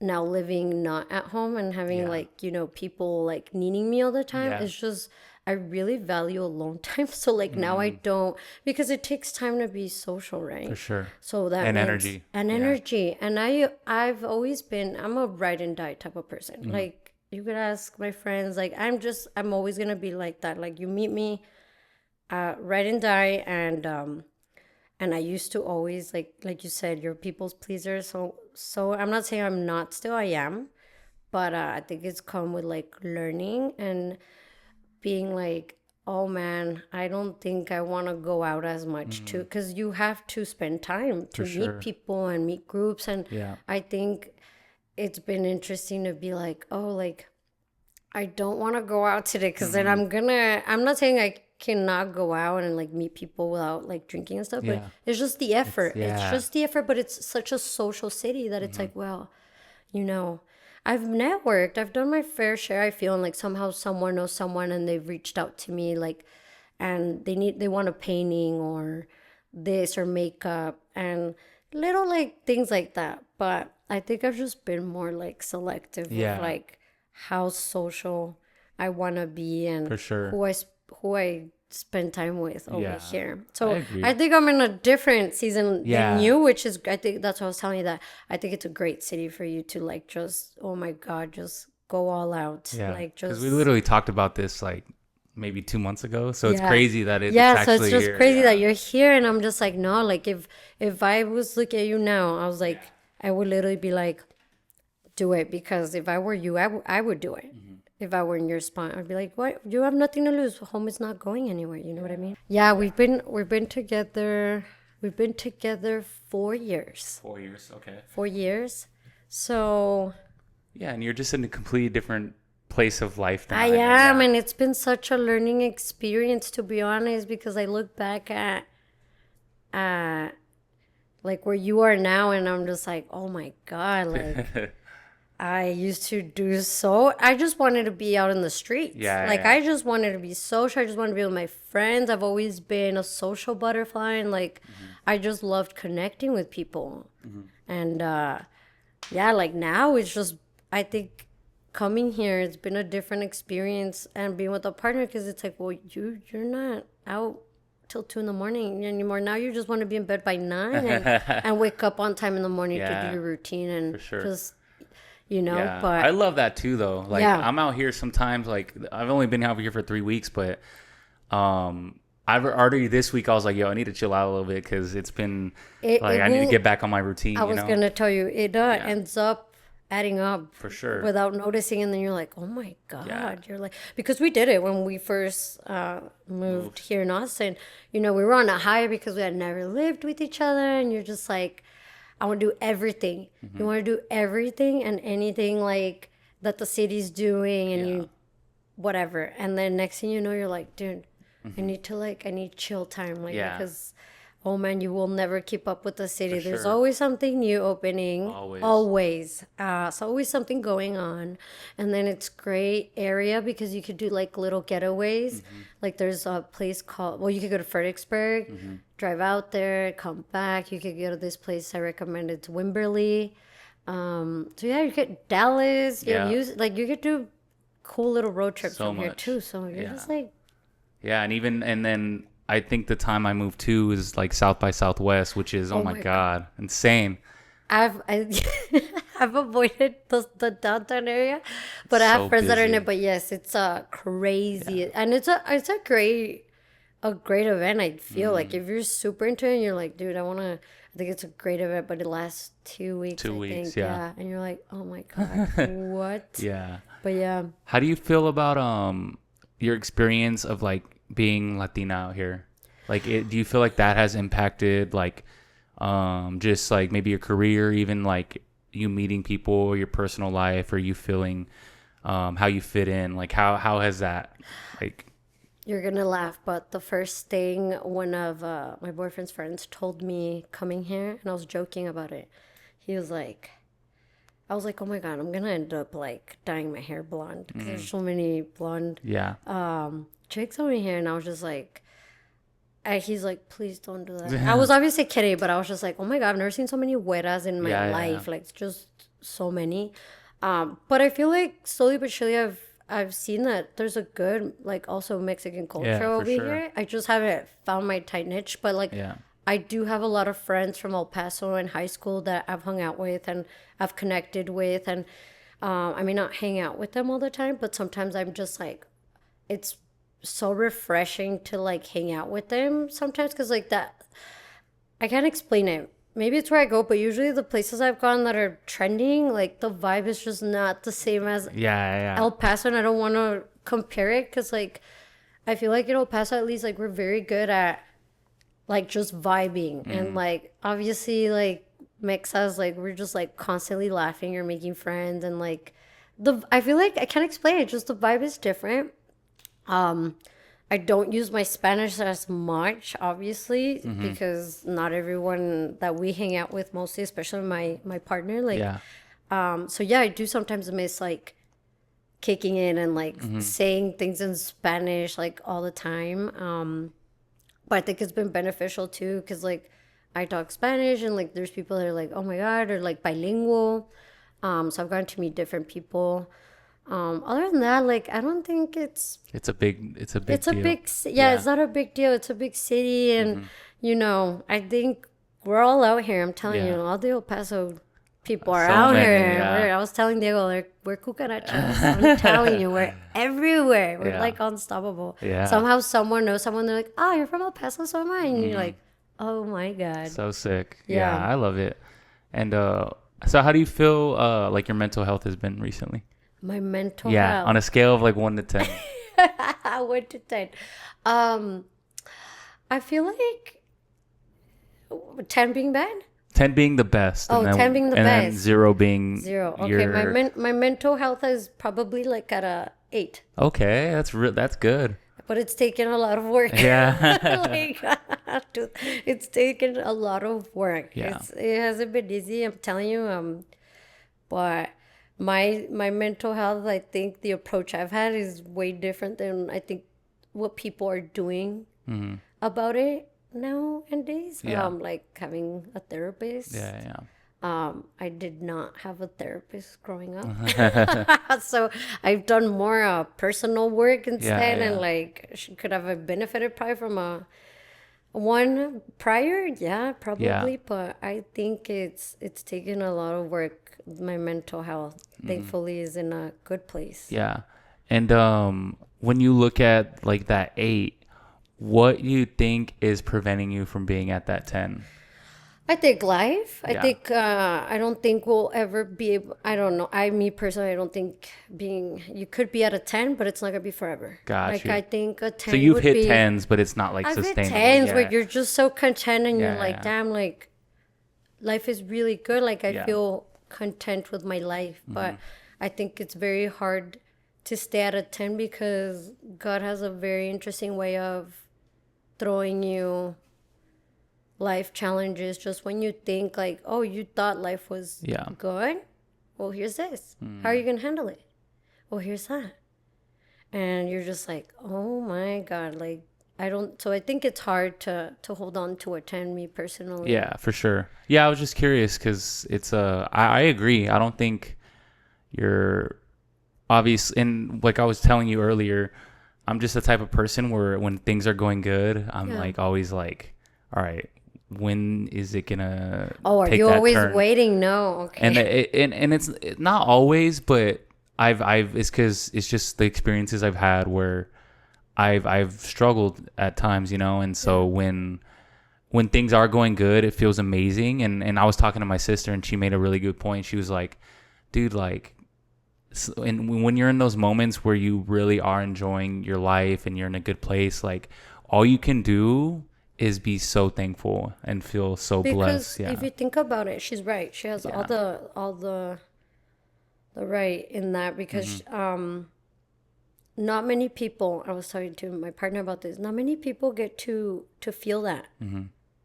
now living not at home and having like, you know, people like needing me all the time. It's just I really value alone time. So like now I don't, because it takes time to be social, right? For sure. So that and means, energy. And energy. And I've always been, I'm a ride and die type of person. Like you could ask my friends, like I'm always gonna be like that. Like you meet me, ride and die, and I used to always like you said, you're a people's pleaser. So I'm not saying I'm not still, I am, but I think it's come with like learning and being like, oh man, I don't think I want to go out as much too, because you have to spend time to meet people and meet groups. And I think it's been interesting to be like, oh, like I don't want to go out today because then I'm not saying I cannot go out and like meet people without like drinking and stuff, but it's just the effort. It's just the effort, but it's such a social city that it's like, well, you know, I've networked, I've done my fair share, I feel, and like somehow someone knows someone and they've reached out to me, like, and they want a painting or this or makeup and little like things like that. But I think I've just been more like selective with like how social I want to be and For sure. who I spend time with over here. So I think I'm in a different season than you, which is, I think that's what I was telling you, that I think it's a great city for you to like just, oh my God, just go all out. Like just, because we literally talked about this like maybe 2 months ago. So it's crazy that it's actually so it's just here. crazy that you're here. And I'm just like, no, like if I was looking at you now, I was like, I would literally be like, do it, because if I were you, I would do it. If I were in your spot, I'd be like, what? You have nothing to lose. Home is not going anywhere. You know what I mean? Yeah, we've been together. We've been together 4 years. 4 years, okay. 4 years. So yeah, and you're just in a completely different place of life now. I am, and it's been such a learning experience, to be honest, because I look back at like where you are now, and I'm just like, oh my God, like I used to do so. I just wanted to be out in the streets. I just wanted to be social. I just wanted to be with my friends. I've always been a social butterfly, and like I just loved connecting with people. And like now it's just, I think coming here, it's been a different experience, and being with a partner, because it's like, well, you're not out till 2 a.m. anymore. Now you just want to be in bed by 9 and wake up on time in the morning to do your routine and just, you know. But I love that too, though. Like I'm out here sometimes, like I've only been out here for 3 weeks, but I've already this week I was like, yo, I need to chill out a little bit, because it's been I need to get back on my routine. I was gonna tell you, it ends up adding up for sure without noticing, and then you're like, oh my God, you're like, because we did it when we first moved here in Austin. You know, we were on a high because we had never lived with each other, and you're just like, I want to do everything. You want to do everything and anything like that the city's doing, and you whatever. And then next thing you know, you're like, dude, I need chill time, like because oh man, you will never keep up with the city. There's always something new opening. Always. So always something going on. And then it's great area because you could do like little getaways. Like there's a place called, well, you could go to Fredericksburg, drive out there, come back. You could go to this place I recommend. It's Wimberley. So yeah, you get Dallas. You could do cool little road trips from here too. So you're just like. Yeah, and then I think the time I moved to is like South by Southwest, which is, oh my God, insane. I've avoided the downtown area, but I have friends that are in it. But yes, it's crazy, and it's a great a great event. I feel like if you're super into it and you're like, dude, I think it's a great event, but it lasts 2 weeks. 2 weeks, think. yeah. And you're like, oh my God, what? Yeah. But yeah. How do you feel about your experience of like being Latina out here? Like, do you feel like that has impacted like just like maybe your career, even like you meeting people, your personal life, or you feeling how you fit in? Like, how has that like? You're gonna laugh, but the first thing one of my boyfriend's friends told me coming here, and I was joking about it. He was like, I was like, oh my God, I'm gonna end up like dyeing my hair blonde because there's so many blonde chicks over here, and I was just like, he's like, please don't do that. I was obviously kidding, but I was just like, oh my God, I've never seen so many güeras in my life, like just so many. But I feel like slowly but surely I've seen that there's a good like also Mexican culture over here. I just haven't found my tight niche, but like I do have a lot of friends from El Paso in high school that I've hung out with and I've connected with, and I may not hang out with them all the time, but sometimes I'm just like, it's so refreshing to like hang out with them sometimes, because like that, I can't explain it. Maybe it's where I go, but usually the places I've gone that are trending, like the vibe is just not the same as El Paso, and I don't want to compare it because like I feel like in El Paso at least like we're very good at like just vibing, and like obviously like Mexas, like we're just like constantly laughing or making friends, and like I feel like I can't explain it, just the vibe is different. I don't use my Spanish as much, obviously, because not everyone that we hang out with, mostly, especially my partner, like, so yeah, I do sometimes miss like kicking in and like saying things in Spanish like all the time. But I think it's been beneficial too, because like I talk Spanish and like there's people that are like, oh my God, or like bilingual. So I've gotten to meet different people. Other than that, like I don't think it's a big deal. It's not a big deal. It's a big city, and you know, I think we're all out here. I'm telling you, all the El Paso people are out here. I was telling Diego, we're cucarachas. I'm telling you, we're everywhere. We're like unstoppable. Somehow someone knows someone. They're like, oh, you're from El Paso, so am I. And you're like, oh my God, so sick. Yeah, I love it. And so how do you feel like your mental health has been recently? My mental health. On a scale of like 1 to 10. 1 to 10. I feel like 10 being bad. 10 being the best. Oh, 10 being the best. And then 0 being 0. Okay, my mental health is probably like at a 8. Okay, that's good. But it's taken a lot of work. Yeah. Like, dude, it's taken a lot of work. Yeah. It hasn't been easy, I'm telling you. But my mental health, I think the approach I've had is way different than I think what people are doing about it nowadays. Like having a therapist. I did not have a therapist growing up. So I've done more personal work instead, and like could have benefited probably from one prior, probably, but I think it's taken a lot of work. My mental health, thankfully, is in a good place. Yeah. And when you look at like that 8, what you think is preventing you from being at that 10? I think life. I think I don't think we'll ever be able. I don't know. Me personally, I don't think you could be at a 10, but it's not gonna be forever. Gotcha. Like I think a 10. So you've hit 10s, but it's not like I've sustainable. Hit 10s where you're just so content, and you're like, damn, like life is really good. Like I feel content with my life, but I think it's very hard to stay at a 10 because God has a very interesting way of throwing you life challenges just when you think like, oh, you thought life was good, well, here's this. How are you gonna handle it? Well, here's that. And you're just like, oh my God, like so I think it's hard to hold on to a 10, me personally. Yeah, for sure. Yeah, I was just curious because it's I agree. I don't think you're obvious. And like I was telling you earlier, I'm just the type of person where when things are going good, I'm like always like, all right, when is it gonna are take you that always turn? waiting? No. Okay. And it's not always, but it's because it's just the experiences I've had where I've struggled at times, you know, and so when things are going good, it feels amazing. And I was talking to my sister, and she made a really good point. She was like, dude, like, and when you're in those moments where you really are enjoying your life and you're in a good place, like, all you can do is be so thankful and feel so blessed. Because Yeah. if you think about it, she's right. She has Yeah. all the right in that, because not many people, I was talking to my partner about this, not many people get to feel that,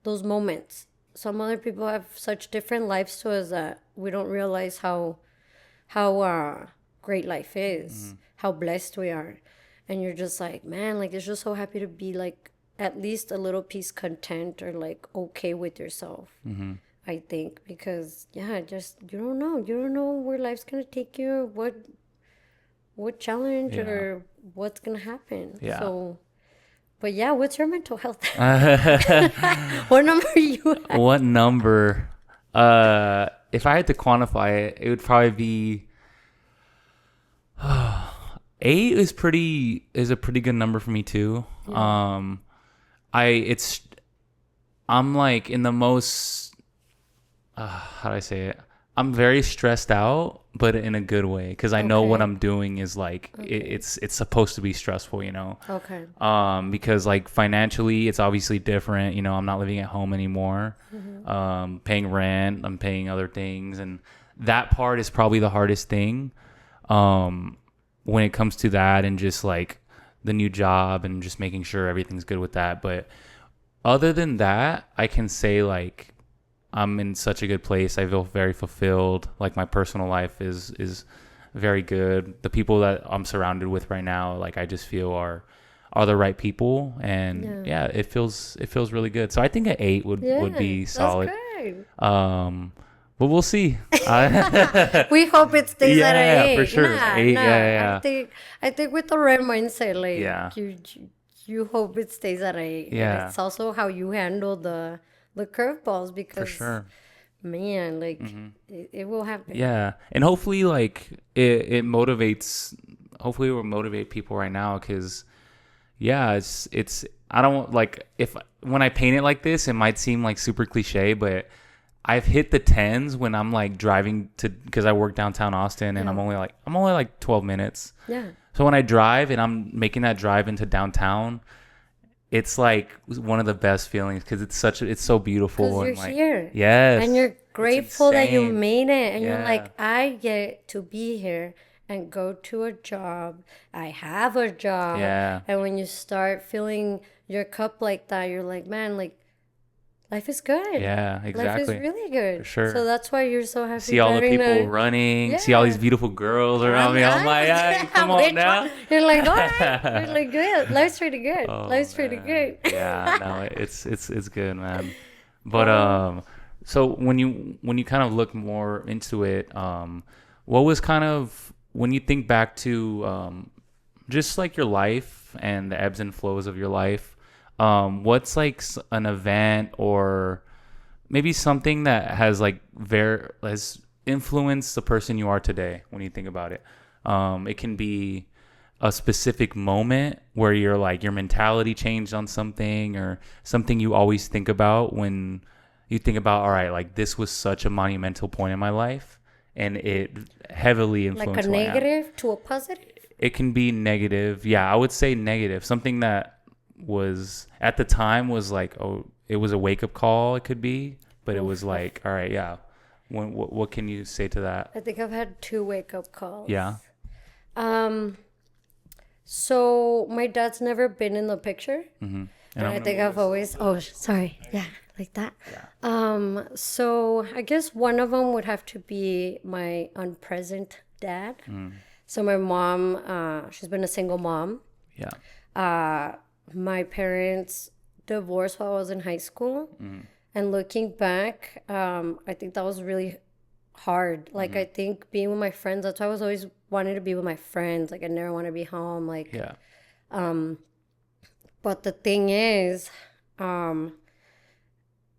those moments. Some other people have such different lives to us that we don't realize how great life is, how blessed we are. And you're just like, man, like, it's just so happy to be like at least a little piece content, or like okay with yourself. I think, because just you don't know where life's gonna take you, what challenge Yeah. or what's gonna happen. Yeah. So, but yeah, what's your mental health? What number are you at? What number? If I had to quantify it, it would probably be 8 is a pretty good number for me too. I'm like in the most how do I say it? I'm very stressed out, but in a good way, because I know what Okay. I'm doing is like it's supposed to be stressful, you know. Okay. Because like financially, it's obviously different. You know, I'm not living at home anymore. Paying rent, I'm paying other things, and that part is probably the hardest thing. When it comes to that, and just like the new job, and just making sure everything's good with that. But other than that, I can say like I'm in such a good place. I feel very fulfilled. Like my personal life is very good. The people that I'm surrounded with right now, like I just feel are the right people, and yeah, it feels really good. So I think an 8 would be solid. That's great. But we'll see. We hope it stays at Yeah, an 8. for sure. Nah, 8, nah. yeah. I think with the right mindset, like, Yeah. you hope it stays at an 8. Yeah. And it's also how you handle the curveballs, For because sure. man, like, it will happen. Yeah, and hopefully, like it motivates. Hopefully, it will motivate people right now, because yeah, it's. I don't like, if when I paint it like this, it might seem like super cliche, but I've hit the 10s when I'm like driving to, because I work downtown Austin, and Yeah. I'm only like 12 minutes. Yeah. So when I drive and I'm making that drive into downtown, it's like one of the best feelings, because it's so beautiful. Because you're And like, here. yes, And you're grateful that you insane. made it. And you're Yeah. like, I get to be here and go to a job. I have a job. Yeah. And when you start filling your cup like that, you're like, man, like, life is good. Yeah, Life exactly. is really good. For sure. So that's why you're so happy. See all the driving people the- running, see all these Yeah. beautiful girls around me. I'm like, Yeah, come on which now. one? You're like, all right. You're like, good. Life's pretty good. Oh, Life's pretty man. good. Yeah, no, it's good, man. But so when you kind of look more into it, what was kind of, when you think back to just like your life and the ebbs and flows of your life, what's like an event, or maybe something that has like has influenced the person you are today when you think about it? It can be a specific moment where you're like, your mentality changed on something, or something you always think about when you think about, all right, like this was such a monumental point in my life, and it heavily Like influenced a who I am. negative to a positive? It can be negative. Yeah, I would say negative. Something that was at the time was like, oh, it was a wake up call. It could be, but it was like, all right, yeah. What can you say to that? I think I've had 2 wake up calls. Yeah. So my dad's never been in the picture. Mm-hmm. And I think I've always, sorry. Yeah, like that. Yeah. So I guess one of them would have to be my unpresent dad. So my mom, she's been a single mom. Yeah. My parents divorced while I was in high school. And looking back, I think that was really hard. Like, I think being with my friends, that's why I was always wanting to be with my friends. Like, I never want to be home. Like, Yeah. but the thing is,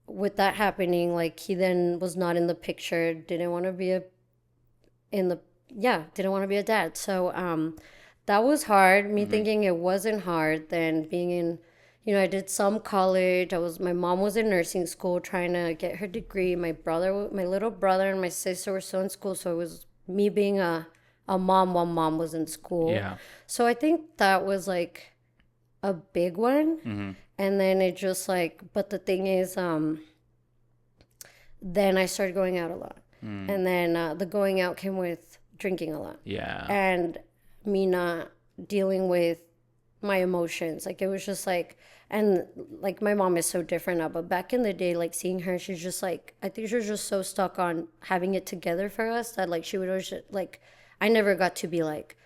with that happening, like, he then was not in the picture, didn't want to be didn't want to be a dad. So that was hard. Me thinking it wasn't hard. Then being in, I did some college. My mom was in nursing school trying to get her degree. My little brother and my sister were still in school. So it was me being a mom while mom was in school. Yeah. So I think that was like a big one. And then it just like, but the thing is, then I started going out a lot. And then the going out came with drinking a lot. Yeah. And me not dealing with my emotions. Like, it was just like, and like my mom is so different now, but back in the day, like seeing her, she's just like, I think she was just so stuck on having it together for us that like she would always like, I never got to be like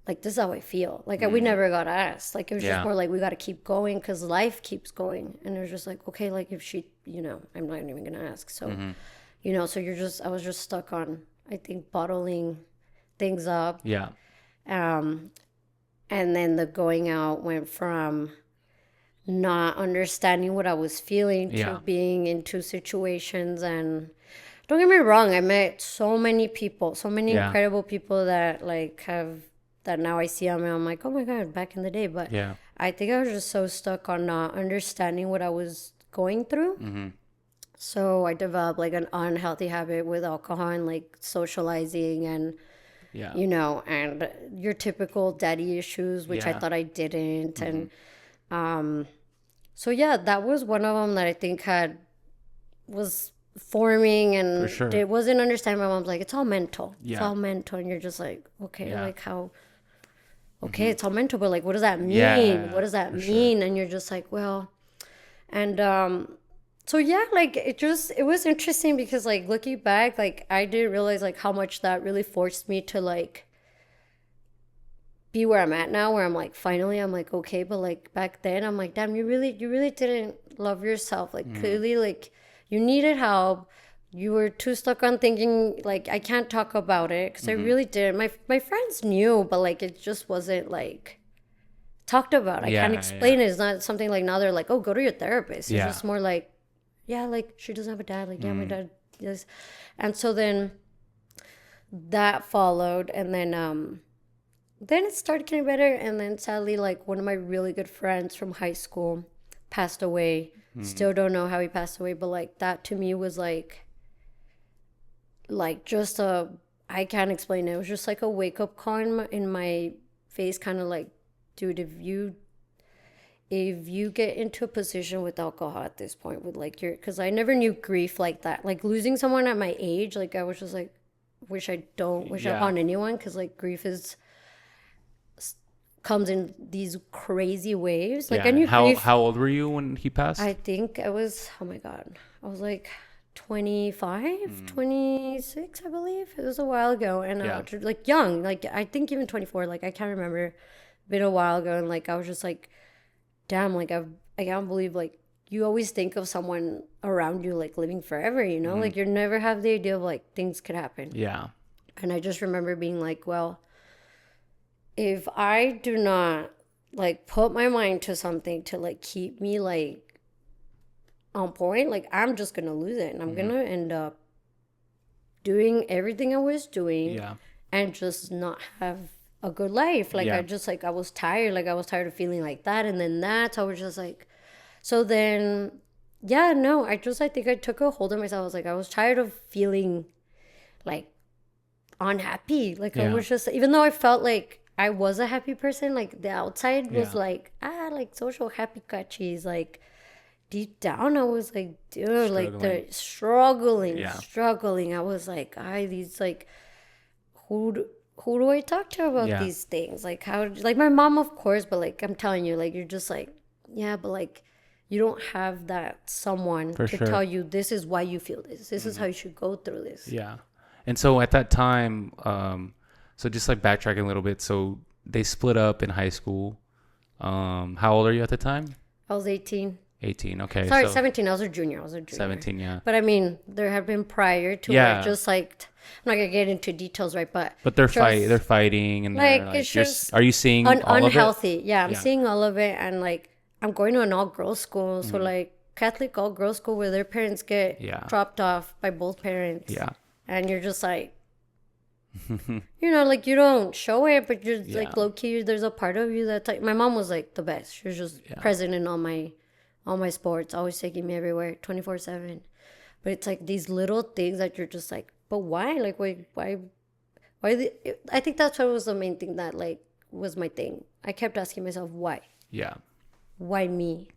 this is how I feel. Like we never got asked. Like it was just more like we got to keep going because life keeps going. And it was just like, okay, like if she, I'm not even gonna ask. So, so I was just stuck on, I think, bottling things up. Yeah. And then the going out went from not understanding what I was feeling to being into situations. And don't get me wrong, I met so many people, so many incredible people that like that now I see them and I'm like, oh my God, back in the day. But I think I was just so stuck on not understanding what I was going through. So I developed like an unhealthy habit with alcohol and like socializing and, and your typical daddy issues, which I thought I didn't. And so, that was one of them that I think was forming, and it wasn't understanding. My mom's like, it's all mental. It's all mental. And you're just like, okay, like how... Okay, it's all mental, but like, what does that mean? What does that mean? And you're just like, well, and so like it was interesting because like looking back, like I didn't realize like how much that really forced me to like be where I'm at now, where I'm like, finally, I'm like, okay, but like back then, I'm like, damn, you really didn't love yourself. Like clearly, like you needed help. You were too stuck on thinking, like, I can't talk about it. Because I really didn't. My friends knew, but, like, it just wasn't, like, talked about. I can't explain it. It's not something like now they're like, oh, go to your therapist. It's just more like, like, she doesn't have a dad. Like, my dad does. And so then that followed. And then it started getting better. And then sadly, like, one of my really good friends from high school passed away. Still don't know how he passed away. But, like, that to me was, like just I can't explain it. It was just like a wake up call in my face, kind of like, dude, if you get into a position with alcohol at this point with like because I never knew grief like that, like losing someone at my age, like I was just like, wish upon anyone, because like grief comes in these crazy waves. Like I knew how old were you when he passed? I think I was, oh my God, I was like 25, 26, I believe. It was a while ago. And like young, like I think even 24, like I can't remember. Been a while ago. And like I was just like, damn, like I can't believe, like you always think of someone around you like living forever, like you never have the idea of like things could happen. Yeah. And I just remember being like, well, if I do not like put my mind to something to like keep me like on point, like I'm just gonna lose it, and I'm gonna end up doing everything I was doing and just not have a good life. Like I just like I was tired of feeling like that. And then I was just like, so then I think I took a hold of myself. I was like, I was tired of feeling like unhappy. Like I was just, even though I felt like I was a happy person, like the outside was like like social happy Cachis, like deep down I was like, dude, like the struggling. I was like, these like, who do I talk to about these things? Like how, like my mom, of course, but like I'm telling you, like you're just like, but like you don't have that someone to tell you this is why you feel this. This is how you should go through this. Yeah. And so at that time, so just like backtracking a little bit, so they split up in high school. How old are you at the time? I was 18. 18, okay. Sorry, 17. I was a junior. 17, yeah. But I mean, there have been prior to it, just like, I'm not gonna get into details, right? But they're fighting, and like it's just, are you seeing all unhealthy? Of it? Yeah, I'm seeing all of it, and like I'm going to an all-girls school, so like Catholic all-girls school where their parents get dropped off by both parents. Yeah, and you're just like, You know, like you don't show it, but you're Yeah. like low key. There's a part of you that's like my mom was like the best. She was just Yeah. present in all my sports, always taking me everywhere, 24/7. But it's like these little things that you're just like, but why? Like why? I think that's what was the main thing that like was my thing. I kept asking myself why. Yeah. Why me?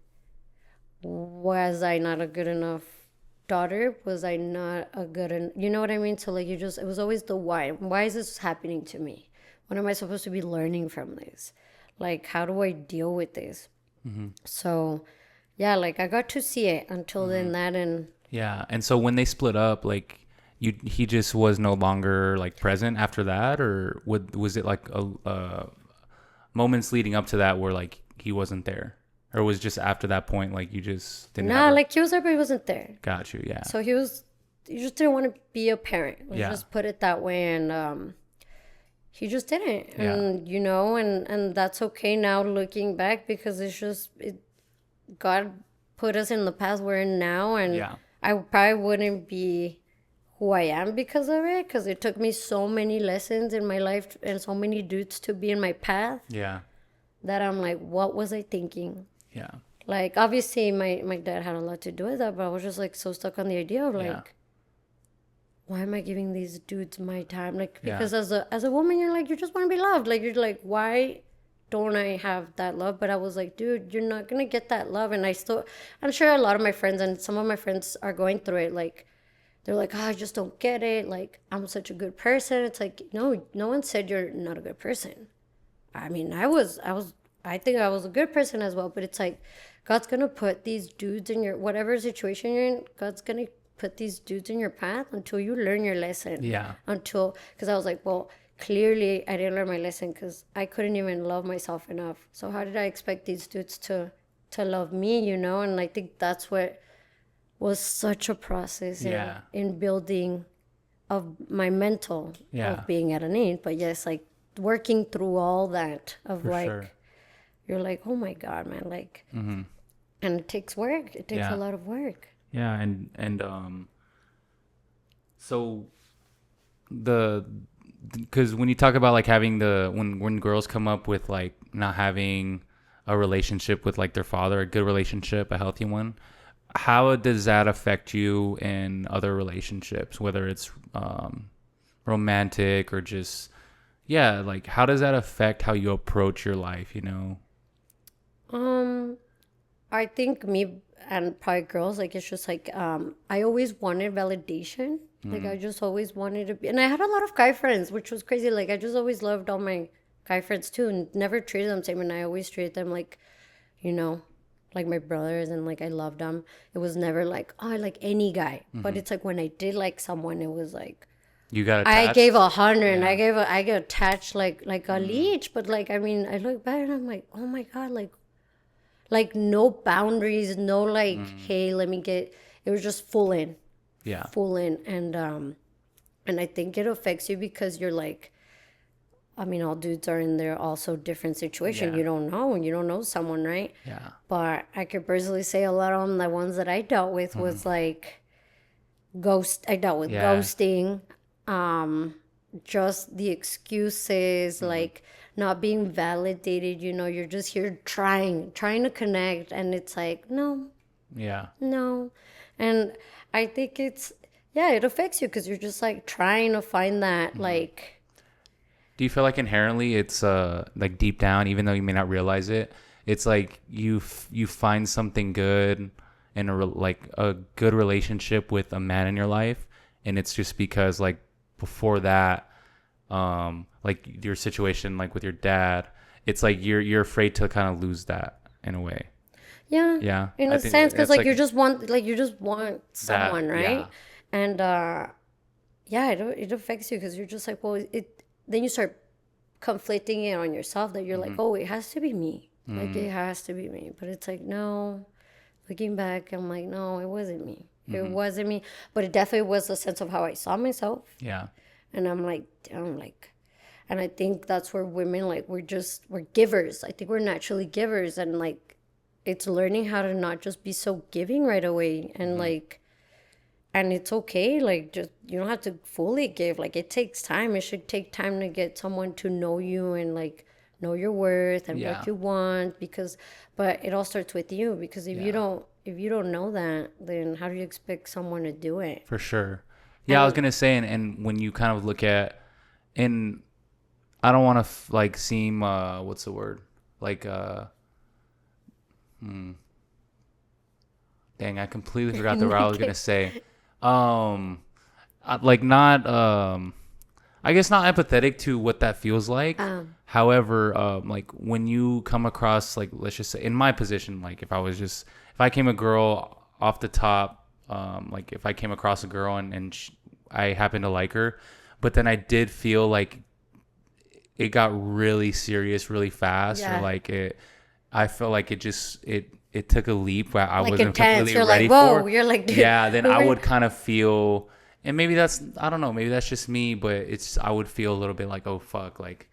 Was I not a good enough daughter? Was I not a you know what I mean? So like it was always the why. Why is this happening to me? What am I supposed to be learning from this? Like, how do I deal with this? So, yeah, like I got to see it until then that and Yeah. And so when they split up, like he just was no longer like present after that, or was it like moments leading up to that where like he wasn't there, or was just after that point like you just didn't nah, have like he was there, but he wasn't there. got you. Yeah. So he just didn't want to be a parent. Let's Yeah. just put it that way. And he just didn't. Yeah. And, you know, and that's okay now looking back because God put us in the path we're in now. And Yeah. I probably wouldn't be who I am because of it. Because it took me so many lessons in my life and so many dudes to be in my path Yeah. that I'm like, what was I thinking? Yeah. Like, obviously, my dad had a lot to do with that, but I was just, like, so stuck on the idea of, like, Yeah. why am I giving these dudes my time? Like, Yeah. because as a woman, you're like, you just want to be loved. Like, you're like, why don't I have that love? But I was like, dude, you're not going to get that love. And I'm sure a lot of my friends and some of my friends are going through it. Like, they're like, oh, I just don't get it. Like, I'm such a good person. It's like, no one said you're not a good person. I mean, I think I was a good person as well, but it's like, God's going to put these dudes in whatever situation you're in, God's going to put these dudes in your path until you learn your lesson. Yeah. Because I was like, well, clearly I didn't learn my lesson because I couldn't even love myself enough. So how did I expect these dudes to love me, you know? And I think that's what was such a process Yeah. in building of my mental Yeah. of being at an age. But yes, like working through all that of For like, sure. you're like, oh my God, man. Like, and it takes work. It takes Yeah. a lot of work. Yeah, and so because when you talk about like having when girls come up with like not having a relationship with like their father, a good relationship, a healthy one, how does that affect you in other relationships, whether it's romantic or just like how does that affect how you approach your life, you know? I think me and probably girls, like, it's just like, I always wanted validation. Like, I just always wanted to be, and I had a lot of guy friends, which was crazy. Like, I just always loved all my guy friends too, and never treated them the same. And I always treated them like, you know, like my brothers, and like I loved them. It was never like, oh, I like any guy. But it's like when I did like someone, it was like, You got I attached? gave 100, and I get attached like a leech. But like, I mean, I look back and I'm like, oh my God, like no boundaries, no like, hey, let me get. It was just full in, Yeah. and I think it affects you because you're like, I mean, all dudes are in their also different situation. Yeah. You don't know someone, right? Yeah. But I could personally say a lot of them, the ones that I dealt with was like I dealt with Yeah. ghosting, just the excuses, like not being validated. You know, you're just here trying to connect, and it's like, no, Yeah. and I think it affects you because you're just like trying to find that like. Do you feel like inherently it's like deep down, even though you may not realize it, it's like you find something good in like a good relationship with a man in your life, and it's just because like before that, like your situation like with your dad, it's like you're afraid to kind of lose that in a way. Yeah. Yeah. In I a think sense, because that's like you just want someone, right? yeah. And it affects you because you're just like, well, then you start conflicting it on yourself that you're like, oh, it has to be me. Like it has to be me. But it's like, no. Looking back, I'm like, no, it wasn't me. It wasn't me. But it definitely was a sense of how I saw myself. Yeah. And I'm like, and I think that's where women, like, we're givers. I think we're naturally givers. And like, it's learning how to not just be so giving right away. And like, and it's okay. Like, just, you don't have to fully give. Like, it takes time. It should take time to get someone to know you and like know your worth and Yeah. what you want, because but it all starts with you, because if you don't know that, then how do you expect someone to do it? For sure. Yeah, I was gonna say, and when you kind of look at, and I don't want to like seem what's the word, like dang, I completely forgot the word I was gonna say. Like not I guess not empathetic to what that feels like. However, like when you come across, like, let's just say in my position, like if I came a girl off the top, like if I came across a girl and I happened to like her, but then I did feel like it got really serious really fast, or like I felt like it took a leap where I Like wasn't intense. completely You're ready like, whoa. for. You're like, dude, Yeah, then I would kind of feel, and maybe that's, I don't know, maybe that's just me, but I would feel a little bit like, oh fuck, like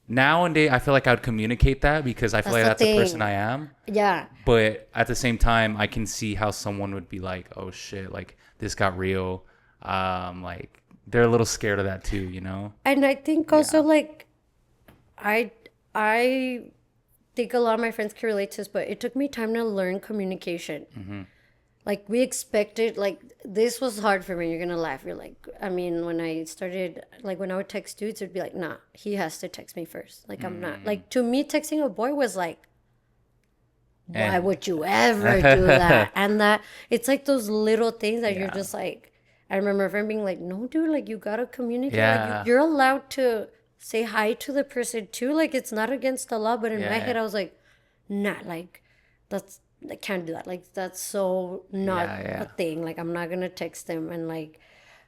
nowadays I feel like I'd communicate that because I feel like that's the person I am. Yeah. But at the same time, I can see how someone would be like, oh shit, like this got real. Like they're a little scared of that too, you know? And I think also like I think a lot of my friends can relate to this, but it took me time to learn communication. Like we expected, like this was hard for me. You're gonna laugh. You're like, I mean, when I started, like when I would text dudes, it'd be like, nah, he has to text me first. Like I'm not, like to me, texting a boy was like, why would you ever do that? And that it's like those little things that you're just like, I remember a friend being like, no, dude, like you gotta communicate. Like you're allowed to say hi to the person too. Like it's not against the law. But in my head, I was like, nah, like I can't do that. Like that's so not a thing. Like I'm not gonna text them and like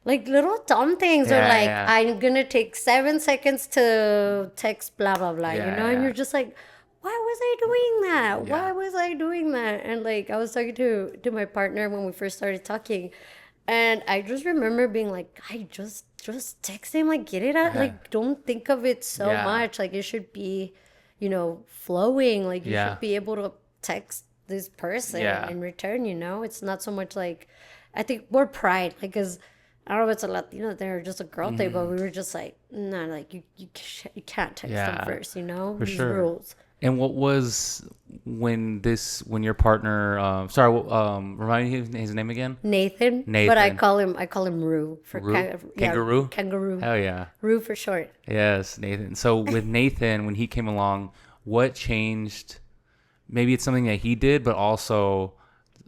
little dumb things, or like I'm gonna take 7 seconds to text blah blah blah, you know? And you're just like, why was I doing that? Why was I doing that? And like I was talking to my partner when we first started talking, and I just remember being like, I just text him, like get it out, like don't think of it so much. Like it should be, you know, flowing. Like you should be able to text this person in return, you know? It's not so much like, I think more pride, like, because I don't know if it's a Latino thing or just a girl thing, but we were just like, nah, like you can't text them first, you know? For These sure. rules. And what was when your partner, remind me his name again? Nathan. But I call him Rue for Rue? Kangaroo? Kangaroo. Hell yeah. Rue for short. Yes, Nathan. So with Nathan, when he came along, what changed? Maybe it's something that he did, but also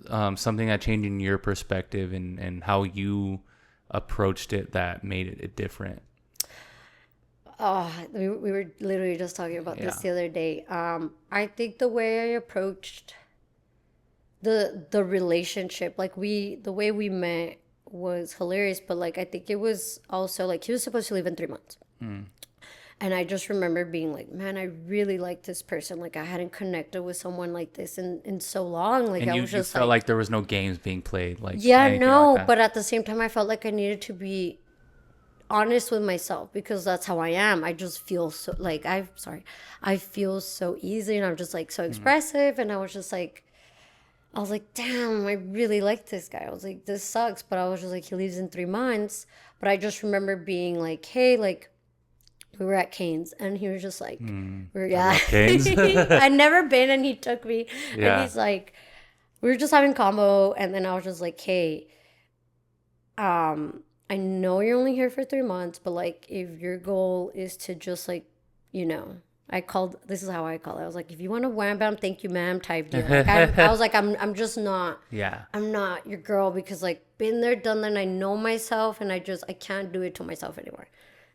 something that changed in your perspective and how you approached it that made it different. Oh, we were literally just talking about this the other day. I think the way I approached the relationship, like the way we met was hilarious, but like I think it was also like he was supposed to leave in 3 months. And I just remember being like, man, I really like this person. Like I hadn't connected with someone like this in so long. Like And I was just felt like there was no games being played. Like but at the same time, I felt like I needed to be honest with myself, because that's how I am. I just feel so like I feel so easy, and I'm just like so expressive. And I was like, damn, I really like this guy. I was like, this sucks, but I was just like, he leaves in 3 months. But I just remember being like, hey, like we were at Cane's, and he was just like, Cane's. I'd never been, and he took me, and he's like, we were just having combo, and then I was just like, hey, I know you're only here for 3 months, but like if your goal is to just like, you know, this is how I call it. I was like, if you want a wham bam, thank you ma'am type deal. Like, I was like, I'm just not, I'm not your girl, because like been there, done that, and I know myself, and I can't do it to myself anymore.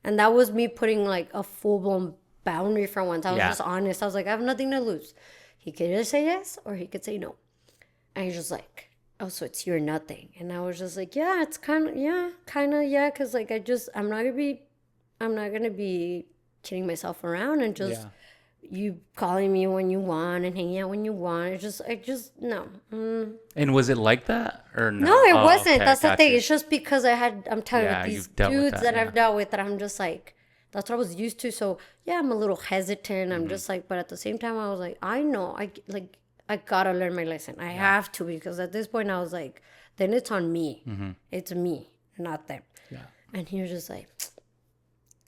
And that was me putting like a full-blown boundary for once. I was just honest. I was like, I have nothing to lose. He could either say yes or he could say no. And he's just like, oh, so it's you or nothing. And I was just like, yeah, it's kind of, because like I'm not gonna be kidding myself around and just you calling me when you want and hanging out when you want. I just no. And was it like that or no? No, it wasn't. Okay, that's the thing. It's just because I'm telling you, these dudes that I've dealt with, that I'm just like, that's what I was used to. So yeah, I'm a little hesitant. I'm just like, but at the same time, I was like, I know, I gotta learn my lesson. I have to, because at this point I was like, then it's on me. It's me, not them. Yeah. And he was just like,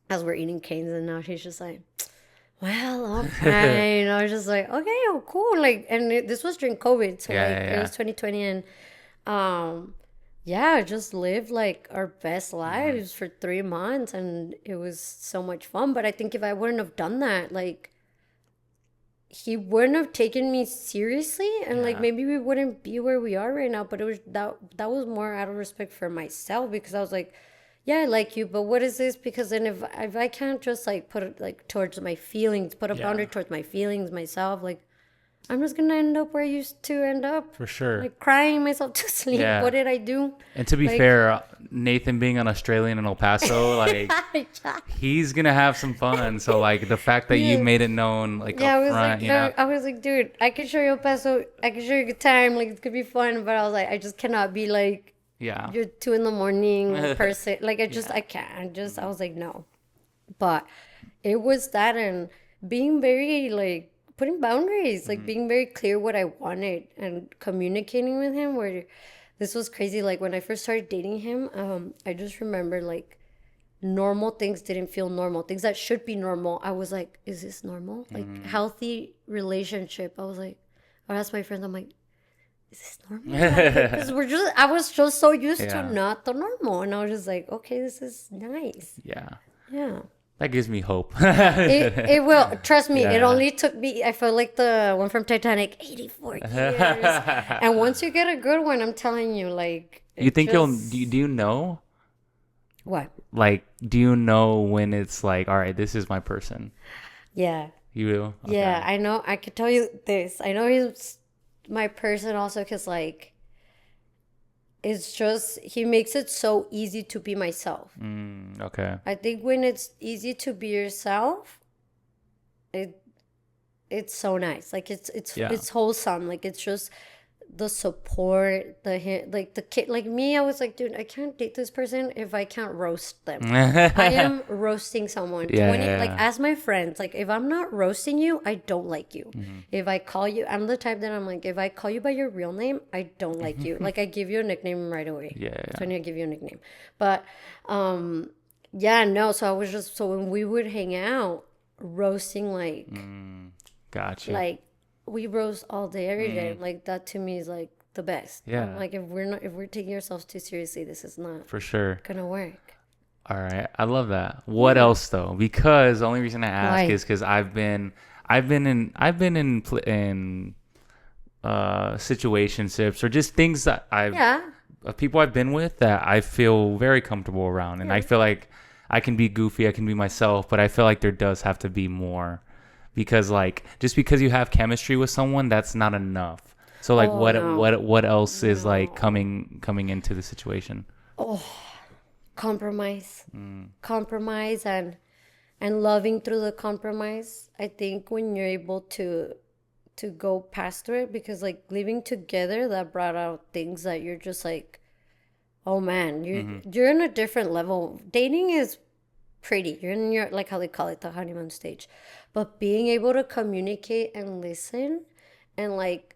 as we're eating canes, and now he's just like, well, okay. I was just like, okay, oh, cool. Like, and this was during COVID, so it was 2020, and just lived like our best lives for 3 months, and it was so much fun. But I think if I wouldn't have done that, like, he wouldn't have taken me seriously, and like maybe we wouldn't be where we are right now. But it was that was more out of respect for myself, because I was like, yeah, I like you, but what is this? Because then if I can't just like put it like towards my feelings, put a boundary towards my feelings, myself, like, I'm just gonna end up where I used to end up. For sure. Like crying myself to sleep. Yeah. What did I do? And to be fair, Nathan being an Australian in El Paso, like, he's gonna have some fun. So like the fact that you made it known, like, up front, you know. I was like, dude, I can show you El Paso, I can show you a good time, like, it's gonna be fun. But I was like, I just cannot be like, you're 2 a.m. person. Like, I can't. I was like, no. But it was that, and being very like putting boundaries, like being very clear what I wanted and communicating with him. Where this was crazy. Like when I first started dating him, I just remember like normal things didn't feel normal. Things that should be normal, I was like, is this normal? Like healthy relationship. I was like, I asked my friends, I'm like, is this normal? Because I was just so used to not the normal, and I was just like, okay, this is nice. Yeah. That gives me hope. It will. Trust me. It only took me, I felt like the one from Titanic, 84 years. And once you get a good one, I'm telling you, like. You think do you know? What? Like, do you know when it's like, all right, this is my person? Yeah. You will? Okay. Yeah, I know. I could tell you this. I know he's my person also, because like it's just he makes it so easy to be myself. Okay. I think when it's easy to be yourself, it's so nice. Like it's wholesome. Like it's just the support, like the kid, like me. I was like, dude, I can't date this person if I can't roast them. I am roasting someone. Like as my friends, like if I'm not roasting you, I don't like you. If I call you, I'm the type that I'm like, if I call you by your real name, I don't like you. Like I give you a nickname right away. That's when I give you a nickname. But no. So I was just, so when we would hang out, roasting, like gotcha. Like we roast all day, every day. Like that to me is like the best. Yeah. Like if we're taking ourselves too seriously, this is not for sure gonna work. All right, I love that. What else though? Because the only reason I ask is because I've been in situationships or just things that people I've been with that I feel very comfortable around, and I feel like I can be goofy, I can be myself, but I feel like there does have to be more. Because like just because you have chemistry with someone, that's not enough. So like what else is like coming into the situation? Compromise. Compromise and loving through the compromise. I think when you're able to go past through it, because like living together, that brought out things that you're just like, oh man, you're in a different level. Dating is pretty. You're in your, like how they call it, the honeymoon stage. But being able to communicate and listen and like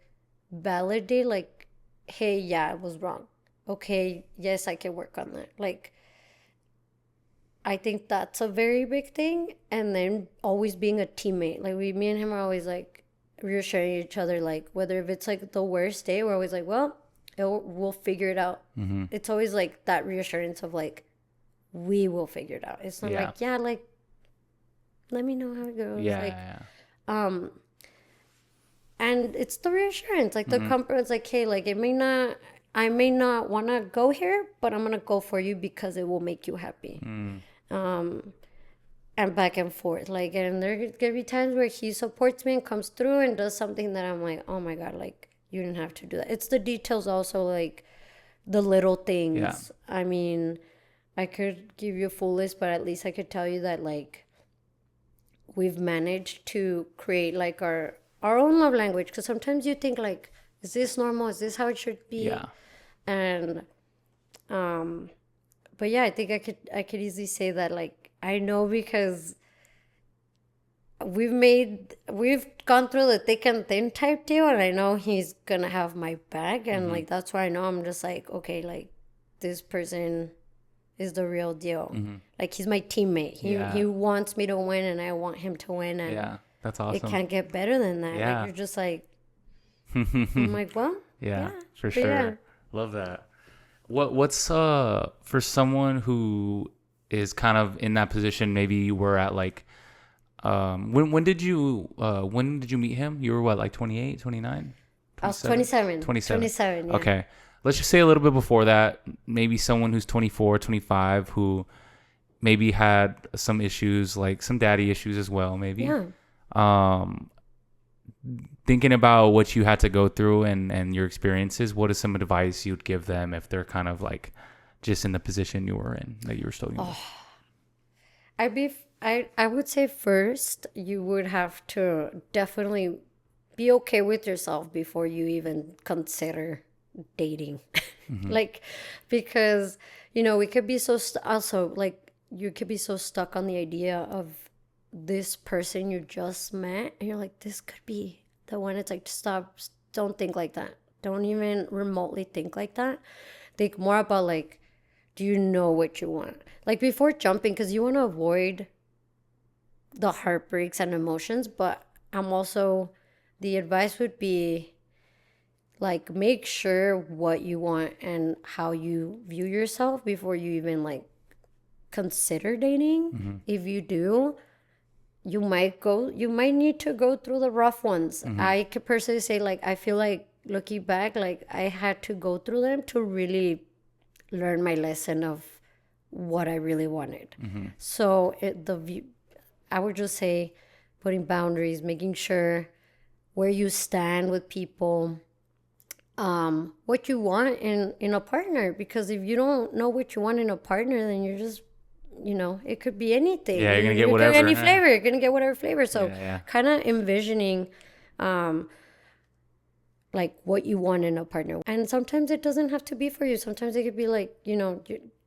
validate, like, hey, yeah, I was wrong. Okay, yes, I can work on that. Like, I think that's a very big thing. And then always being a teammate. Like me and him are always like reassuring each other, like whether if it's like the worst day, we're always like, well, we'll figure it out. It's always like that reassurance of like, we will figure it out. It's not like, like, let me know how it goes. And it's the reassurance, like the comfort. It's like, hey, like I may not want to go here, but I'm gonna go for you because it will make you happy. And back and forth, like, and there gonna be times where he supports me and comes through and does something that I'm like, oh my god, like you didn't have to do that. It's the details also, like the little things. I mean, I could give you a full list, but at least I could tell you that like we've managed to create like our own love language. Because sometimes you think like, is this normal? Is this how it should be? And but yeah, I think I could easily say that like I know, because we've gone through the thick and thin type deal, and I know he's gonna have my back, and like that's why I know I'm just like, okay, like this person is the real deal. Like he's my teammate. He wants me to win, and I want him to win, and that's awesome. it can't get better than that. Like you're just like, I'm like, well, for sure. Yeah. Love that. What's for someone who is kind of in that position? Maybe you were at like, when did you meet him? You were what, like 28, 29? I was 27. 27. Yeah. Okay. Let's just say a little bit before that, maybe someone who's 24, 25, who maybe had some issues, like some daddy issues as well, maybe. Yeah. Thinking about what you had to go through and your experiences, what is some advice you'd give them if they're kind of like just in the position you were in, that you were still in? I would say first you would have to definitely be okay with yourself before you even consider dating. Like, because, you know, we could be so also like you could be so stuck on the idea of this person you just met, and you're like, this could be the one. It's like, stop, don't think like that. Don't even remotely think like that. Think more about like, do you know what you want? Like before jumping, because you want to avoid the heartbreaks and emotions, but I'm also, the advice would be like, make sure what you want and how you view yourself before you even like consider dating. If you do, you might need to go through the rough ones. I could personally say, like, I feel like looking back, like I had to go through them to really learn my lesson of what I really wanted. So I would just say putting boundaries, making sure where you stand with people, what you want in a partner. Because if you don't know what you want in a partner, then you're just, you know, it could be anything. Yeah, you're gonna get whatever. Any flavor. You're gonna get whatever flavor. So Yeah. kind of envisioning, like what you want in a partner. And sometimes it doesn't have to be for you. Sometimes it could be like, you know,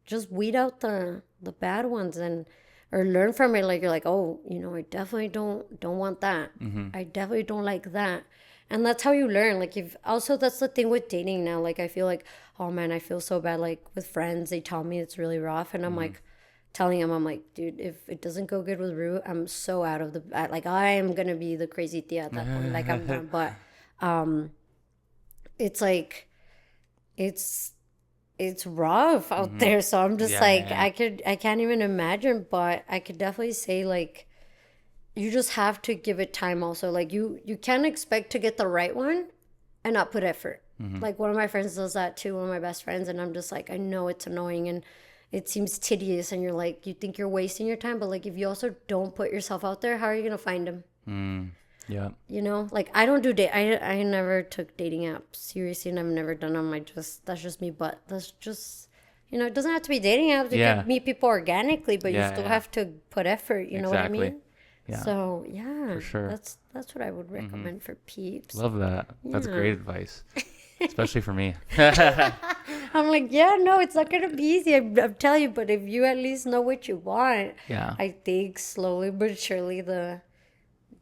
just weed out the bad ones or learn from it. Like you're like, oh, you know, I definitely don't want that. I definitely don't like that. And that's how you learn. Like, if also, that's the thing with dating now. Like, I feel like, oh man, I feel so bad. Like with friends, they tell me it's really rough, and I'm like telling them, I'm like, dude, if it doesn't go good with Rue, I'm so out of the, like, I am gonna be the crazy tia at that point. Like, I'm done. But it's like, it's rough out there. So I'm just I can't even imagine. But I could definitely say, like, you just have to give it time also. Like, you can't expect to get the right one and not put effort. Like, one of my friends does that too, one of my best friends, and I'm just like, I know it's annoying and it seems tedious, and you're like, you think you're wasting your time, but like, if you also don't put yourself out there, how are you gonna find them? Yeah. You know, like, I don't do I never took dating apps seriously, and I've never done them. That's just me. But that's just, you know, it doesn't have to be dating apps. You can meet people organically, but you still have to put effort. You know what I mean? Yeah. So yeah, for sure. That's what I would recommend for peeps. Love that. That's great advice, especially for me. I'm like, yeah, no, it's not gonna be easy. I'm telling you, but if you at least know what you want, I think slowly but surely the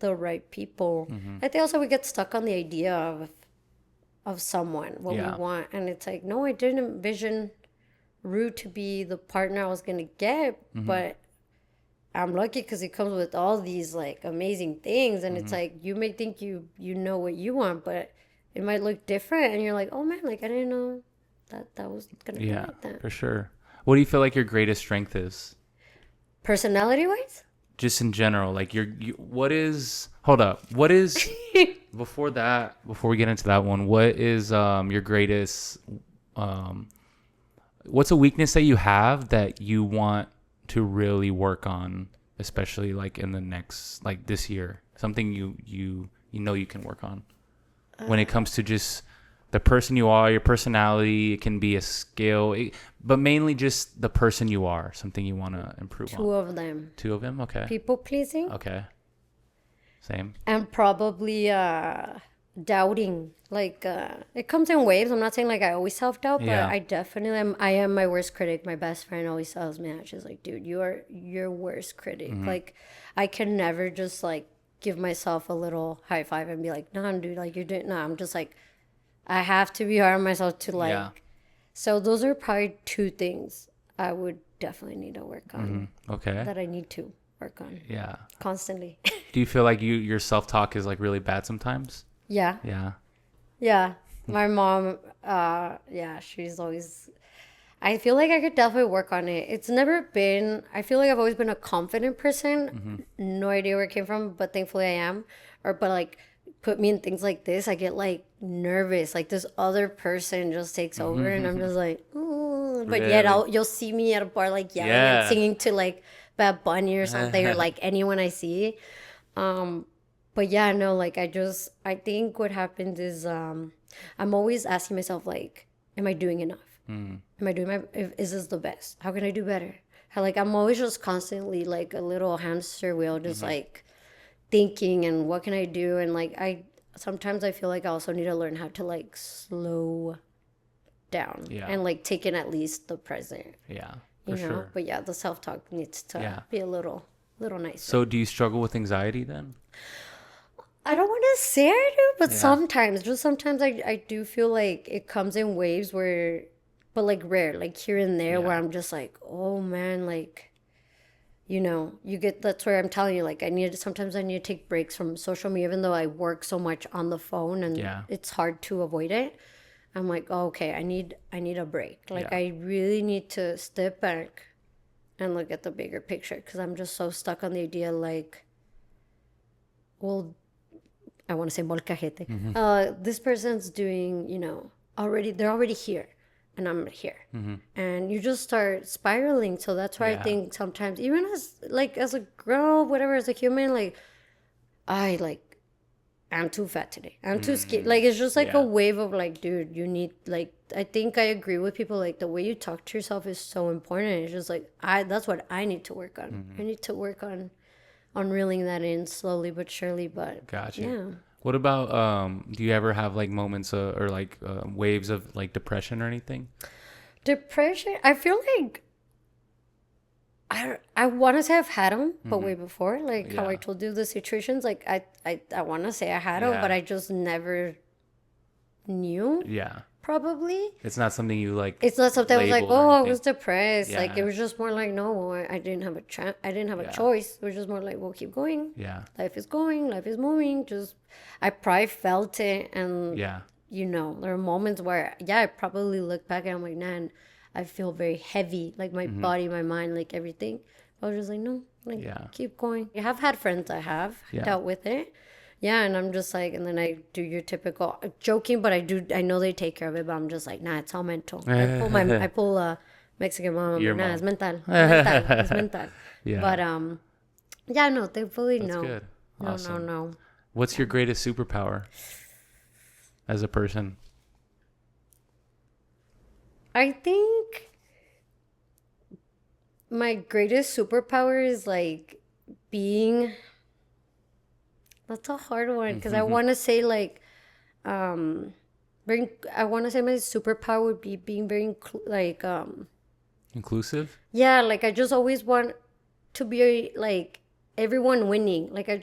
right people. I think also we get stuck on the idea of someone, what we want, and it's like, no, I didn't envision Rue to be the partner I was gonna get, but I'm lucky because it comes with all these like amazing things, and it's like, you may think you know what you want, but it might look different, and you're like, oh man, like I didn't know that was gonna be like that. For sure. What do you feel like your greatest strength is? Personality wise? Just in general, like what is before we get into that one, what is your greatest what's a weakness that you have that you want to really work on, especially like in the next, like this year, something you know you can work on when it comes to just the person you are, your personality? It can be a skill, but mainly just the person you are, something you want to improve on. Two of them. Okay. People pleasing. Okay. Same. And probably doubting. Like, it comes in waves. I'm not saying like I always self-doubt, but I definitely I am my worst critic. My best friend always tells me that. She's like, dude, you are your worst critic. Like, I can never just like give myself a little high five and be like, no, dude, like you're doing, no, I'm just like, I have to be hard on myself to like, Yeah. so those are probably two things I would definitely need to work on. Okay. That I need to work on. Yeah. Constantly. Do you feel like your self-talk is like really bad sometimes? Yeah. Yeah. Yeah. My mom, yeah, she's always, I feel like I could definitely work on it. It's never been, I feel like I've always been a confident person. No idea where it came from, but thankfully I am. But like, put me in things like this, I get like nervous. Like this other person just takes over and I'm just like, ooh. But yet you'll see me at a bar like yelling and singing to like Bad Bunny or something or like anyone I see. But yeah, no, like I think what happens is I'm always asking myself like, am I doing enough? Am I doing is this the best? How can I do better? How, like I'm always just constantly like a little hamster wheel, just like thinking and what can I do? And like sometimes I feel like I also need to learn how to like slow down and like take in at least the present. Yeah. You For know? sure. But yeah, the self-talk needs to be a little nicer. So do you struggle with anxiety then? I don't want to say I do, but sometimes I do feel like it comes in waves where, but like rare, like here and there where I'm just like, oh man, like, you know, that's where I'm telling you, like sometimes I need to take breaks from social media, even though I work so much on the phone and it's hard to avoid it. I'm like, oh, okay, I need a break. Like I really need to step back and look at the bigger picture because I'm just so stuck on the idea like, well, I want to say molcajete. This person's doing, you know, they're already here and I'm here. And you just start spiraling. So that's why I think sometimes, even as a girl, whatever, as a human, like, I'm too fat today. I'm too skinny. Like, it's just like a wave of like, dude, you need, like, I think I agree with people. Like, the way you talk to yourself is so important. It's just like, that's what I need to work on. I need to work on reeling that in slowly but surely. But gotcha. Yeah. What about do you ever have like moments or like waves of like depression or anything? Depression, I feel like I want to say I've had them, but way before, like how I told you the situations, like I want to say I had them, but I just never knew. Yeah. Probably. It's not something you like. It's not something I was like, oh, I was depressed. Yeah. Like it was just more like, no, I didn't have a choice. It was just more like, well, keep going. Yeah. Life is going. Life is moving. Just, I probably felt it, and you know, there are moments where I probably look back and I'm like, man, I feel very heavy, like my body, my mind, like everything. I was just like, no, like keep going. I have had friends that have dealt with it. Yeah, and I'm just like, and then I do your typical joking, but I know they take care of it, but I'm just like, nah, it's all mental. I pull a Mexican mom. Nah, it's mental. It's mental. Yeah. But yeah, no, thankfully, That's no. good. Awesome. No. What's your greatest superpower as a person? I think my greatest superpower is like being. That's a hard one because I want to say like, I want to say my superpower would be being very Inclusive. Yeah, like I just always want to be like everyone winning. Like I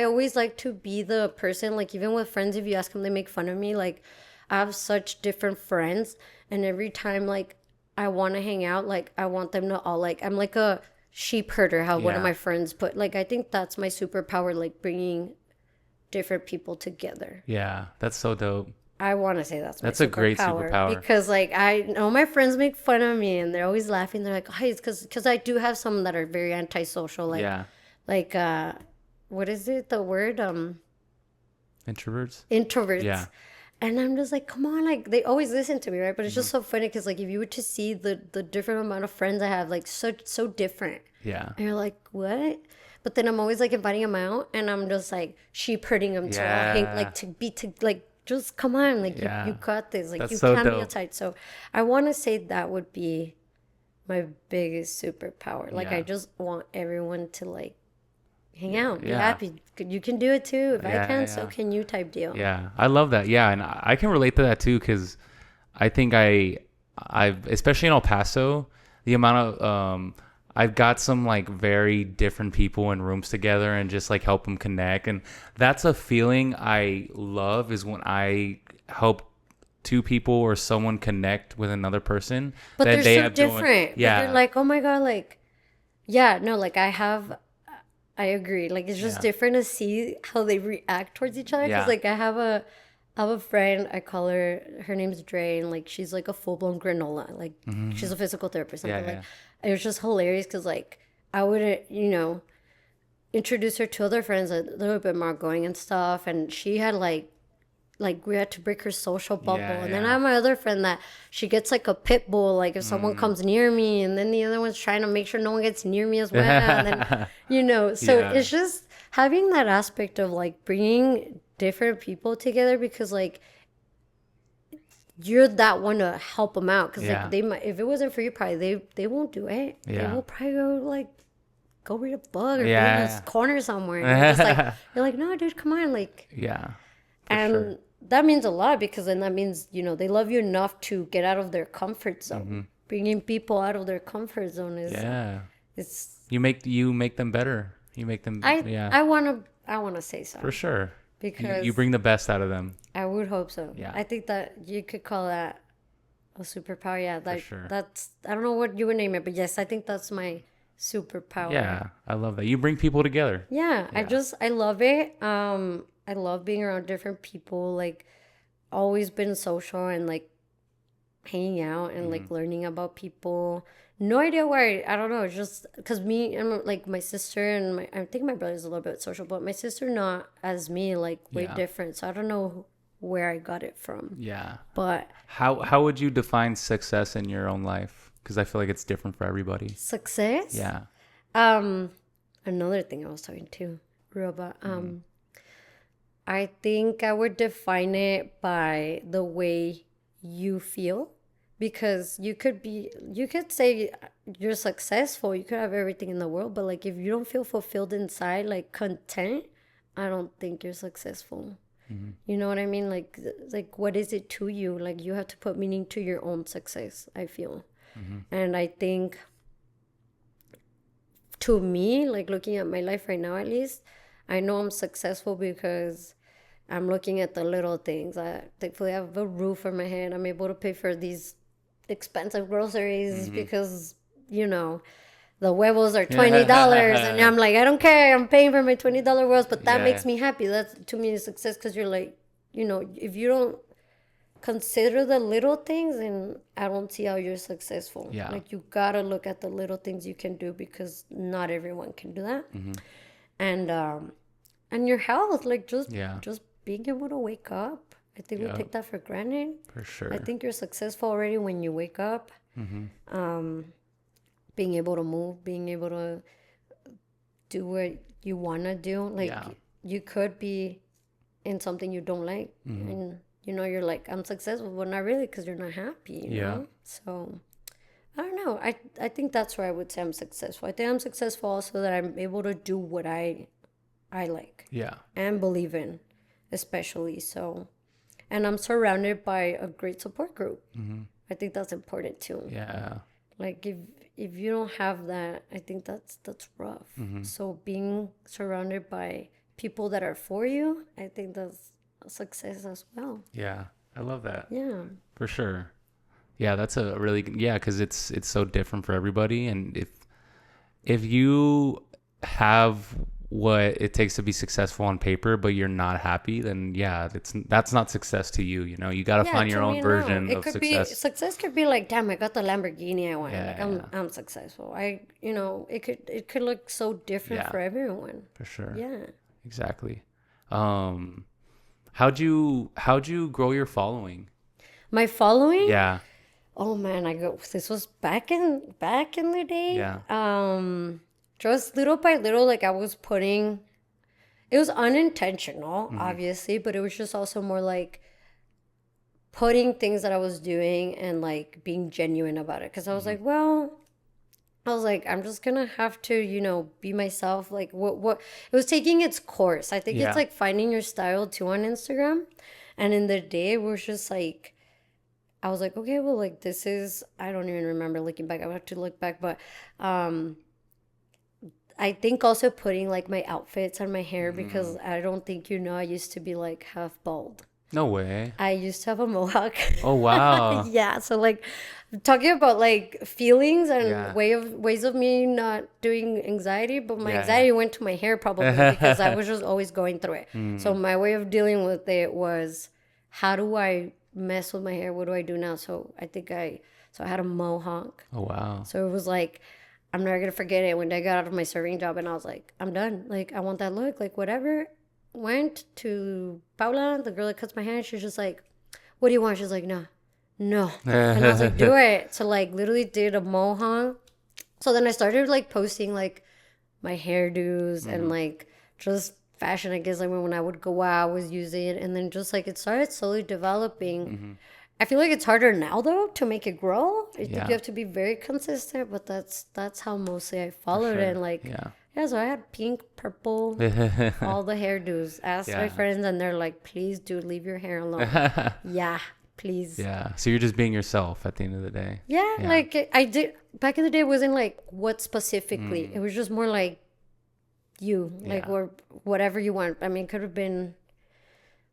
always like to be the person. Like even with friends, if you ask them, they make fun of me. Like I have such different friends, and every time like I want to hang out, like I want them to all like I'm like a sheep herder, how one of my friends put. Like I think that's my superpower, like bringing different people together. Yeah, that's so dope. I want to say that's a great superpower because like I know my friends make fun of me and they're always laughing. They're like, oh, it's because I do have some that are very antisocial, like what is it, the word introverts. Yeah. And I'm just like, come on, like they always listen to me, right? But it's just so funny because like if you were to see the different amount of friends I have, like so different. Yeah. And you're like, what? But then I'm always like inviting them out, and I'm just like sheep herding them to hang, like to like just come on, like you got this, like that's you so can't dope. Be outside. So I want to say that would be my biggest superpower. Like I just want everyone to like hang out, be happy. You can do it too. If I can, so can you, type deal. Yeah, I love that. Yeah, and I can relate to that too because I think I've especially in El Paso, the amount of I've got some like very different people in rooms together and just like help them connect. And that's a feeling I love, is when I help two people or someone connect with another person But that they're they so have different. But you're yeah. like, oh my God, like, yeah, no, like I agree. Like it's just Yeah. different to see how they react towards each other. Because Yeah. like I have a friend. I call her name's Dre, and like she's like a full blown granola. Like she's a physical therapist. Yeah, Something yeah. like it was just hilarious because like I would introduce her to other friends a little bit more going and stuff, and she had like we had to break her social bubble. Yeah, And then I yeah. have my other friend that she gets like a pit bull, like if someone comes near me, and then the other one's trying to make sure no one gets near me as well. And then, so Yeah. it's just having that aspect of like bringing different people together, because like you're that one to help them out. Because Yeah. like they might, if it wasn't for you, probably they won't do it. They Yeah. will probably go read a book or be in Yeah. a corner somewhere. And you're just like, you're like, no, dude, come on, like. Yeah. For And sure. that means a lot, because then that means, they love you enough to get out of their comfort zone. Bringing people out of their comfort zone is, Yeah. it's, You make them better. You make them yeah. I want to say so. For sure. Because You bring the best out of them. I would hope so. Yeah. I think that you could call that a superpower. Yeah. Like sure. that's, I don't know what you would name it, but yes, I think that's my superpower. Yeah. I love that. You bring people together. Yeah, I love it. I love being around different people, like always been social and like hanging out and like learning about people. No idea why, I don't know, it's just because me and like my sister and I think my brother's a little bit social, but my sister not as me, like way Yeah. different. So I don't know where I got it from. Yeah. But How would you define success in your own life? Because I feel like it's different for everybody. success? Yeah. Another thing I was talking to Ru about, I think I would define it by the way you feel, because you could say you're successful, you could have everything in the world, but like if you don't feel fulfilled inside, like content, I don't think you're successful. You know what I mean? Like what is it to you? Like you have to put meaning to your own success, I feel. And I think to me, like looking at my life right now, at least, I know I'm successful because I'm looking at the little things. I thankfully have a roof over my head. I'm able to pay for these expensive groceries because, the huevos are $20. And I'm like, I don't care. I'm paying for my $20 huevos, but that Yeah. makes me happy. That's, to me, a success, because you're like, if you don't consider the little things, and I don't see how you're successful. Yeah. Like you gotta look at the little things you can do, because not everyone can do that. And your health, like just being able to wake up. I think we take that for granted. For sure. I think you're successful already when you wake up. Being able to move, being able to do what you want to do. Like you could be in something you don't like, and you're like, I'm successful, but not really, because you're not happy. You know? So I don't know. I think that's where I would say I'm successful. I think I'm successful also that I'm able to do what I like. Yeah. And believe in, especially. So, and I'm surrounded by a great support group. I think that's important too. Yeah. Like if you don't have that, I think that's rough. So being surrounded by people that are for you, I think that's a success as well. Yeah. I love that. Yeah. For sure. Yeah, that's a really because it's so different for everybody, and if you have what it takes to be successful on paper, but you're not happy, then that's not success to you. You got to find your own version of success. Success could be like, damn, I got the Lamborghini I want. Yeah, like I'm successful. It could look so different for everyone. For sure. Yeah. Exactly. How'd you grow your following? My following? Yeah. Oh man, this was back in the day. Yeah. Just little by little, like I was putting, it was unintentional, obviously, but it was just also more like putting things that I was doing and like being genuine about it. Because I was like, I'm just gonna have to, be myself. Like what it was taking its course. I think it's like finding your style too on Instagram. And in the day, it was just like, I was like, okay, well, like this is, I don't even remember looking back. I would have to look back, but I think also putting like my outfits on my hair, because I don't think you know, I used to be like half bald. No way. I used to have a mohawk. Oh, wow. Yeah, so like talking about like feelings and Yeah. ways of me not doing anxiety, but my Yeah, anxiety went to my hair probably because I was just always going through it. So my way of dealing with it was, how do I mess with my hair? What do I do now? So I had a mohawk. Oh, wow. So it was like, I'm never gonna forget it when I got out of my serving job and I was like, I'm done. Like, I want that look. Like, whatever. Went to Paula, the girl that cuts my hair. She's just like, what do you want? She's like, no. And I was like, do it. So like literally did a mohawk. So then I started like posting like my hairdos and like just fashion. I guess like when I would go out, I was using it. And then just like it started slowly developing. I feel like it's harder now though to make it grow. I think you have to be very consistent, but that's how mostly I followed it. And like, yeah, so I had pink, purple, all the hairdos. Asked my friends and they're like, please do leave your hair alone. Yeah, please. Yeah. So you're just being yourself at the end of the day. Yeah, like I did back in the day. It wasn't like what specifically. It was just more like you, like or whatever you want. I mean, it could have been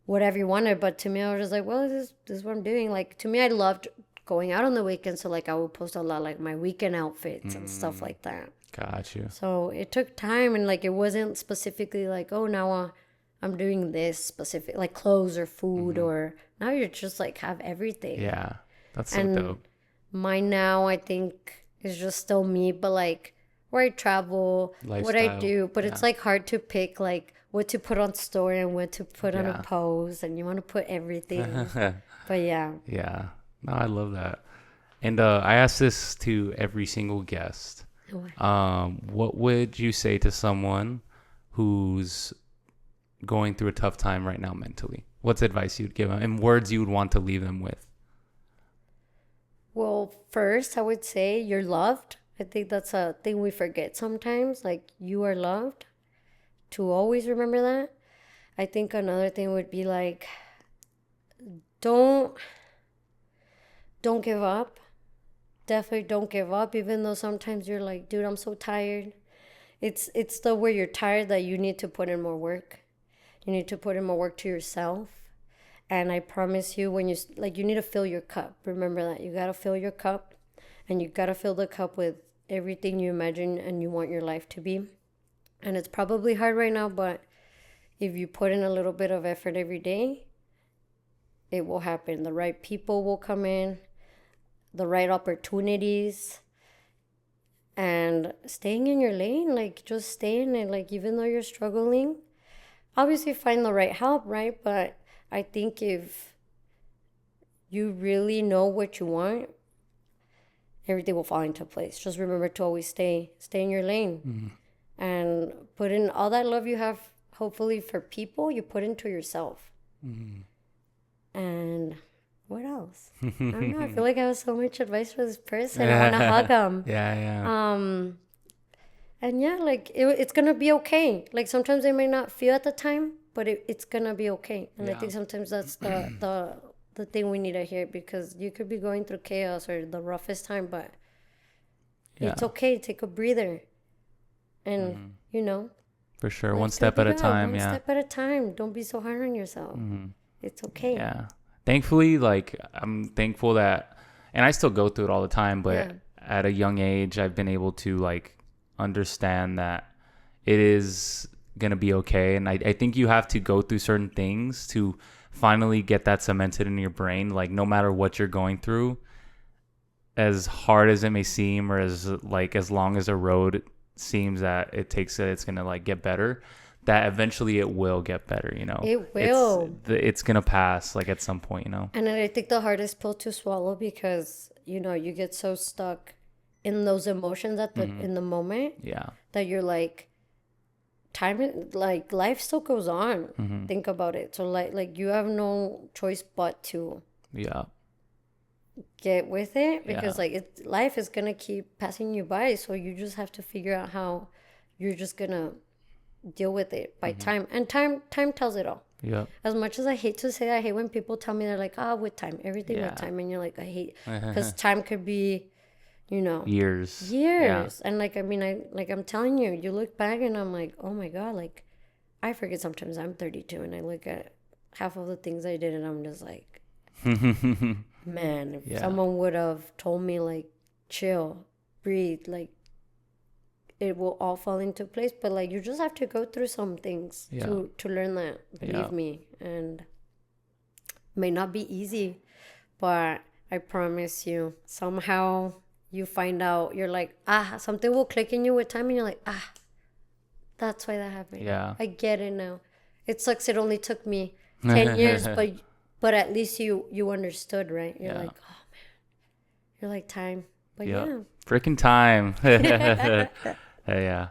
whatever you wanted, but to me, I was just like, well, this is what I'm doing. Like to me, I loved going out on the weekends, so like I would post a lot like my weekend outfits and stuff like that. Got you. So it took time, and like it wasn't specifically like, oh, now I'm doing this specific, like clothes or food, or now you're just like have everything. Yeah, that's so dope. Mine now, I think, is just still me, but like where I travel, what I do, but it's like hard to pick like what to put on story and what to put on a post, and you want to put everything. But yeah. Yeah. No, I love that. And I ask this to every single guest. What would you say to someone who's going through a tough time right now mentally? What's advice you'd give them and words you would want to leave them with? Well, first, I would say you're loved. I think that's a thing we forget sometimes. Like, you are loved. To always remember that. I think another thing would be like, don't give up. Definitely don't give up, even though sometimes you're like, dude, I'm so tired. It's the where you're tired that you need to put in more work. You need to put in more work to yourself. And I promise you, when you need to fill your cup. Remember that. You got to fill your cup, and you got to fill the cup with everything you imagine and you want your life to be. And it's probably hard right now, but if you put in a little bit of effort every day, it will happen. The right people will come in, the right opportunities, and staying in your lane, like just stay in it. Like, even though you're struggling, obviously find the right help, right? But I think if you really know what you want, everything will fall into place. Just remember to always stay in your lane, and put in all that love you have, hopefully for people, you put into yourself. And what else? I don't know. I feel like I have so much advice for this person. I want to hug him. Yeah. And yeah, like it's gonna be okay. Like sometimes they may not feel at the time, but it's gonna be okay. And I think sometimes that's the thing we need to hear, because you could be going through chaos or the roughest time, but it's okay. Take a breather, and for sure, one step at a time. One step at a time. Don't be so hard on yourself. It's okay. Yeah. Thankfully, like I'm thankful that, and I still go through it all the time, but at a young age, I've been able to like understand that it is gonna be okay. And I think you have to go through certain things to finally get that cemented in your brain. Like, no matter what you're going through, as hard as it may seem, or as long as a road seems that it takes, it's gonna like get better, that eventually it will get better. It will. It's gonna pass, like, at some point. And I think the hardest pill to swallow, because you get so stuck in those emotions in the moment, that you're like, life still goes on. Think about it. So like you have no choice but to get with it, because life is gonna keep passing you by. So you just have to figure out how you're just gonna deal with it by time. And time tells it all. Yep. As much as I hate to say that, I hate when people tell me they're like, with time, everything Yeah. with time. And you're like, I hate, because time could be, Years. years. And like, I mean, I'm telling you, you look back and I'm like, oh my God, like, I forget sometimes I'm 32 and I look at half of the things I did and I'm just like, man, if someone would have told me like, chill, breathe, like, it will all fall into place. But like, you just have to go through some things to learn that, believe me. And it may not be easy, but I promise you, somehow you find out, you're like, something will click in you with time and you're like, that's why that happened. Yeah. I get it now. It sucks. It only took me 10 years, but at least you understood, right? You're like, oh man, you're like time. But freaking time. Yeah.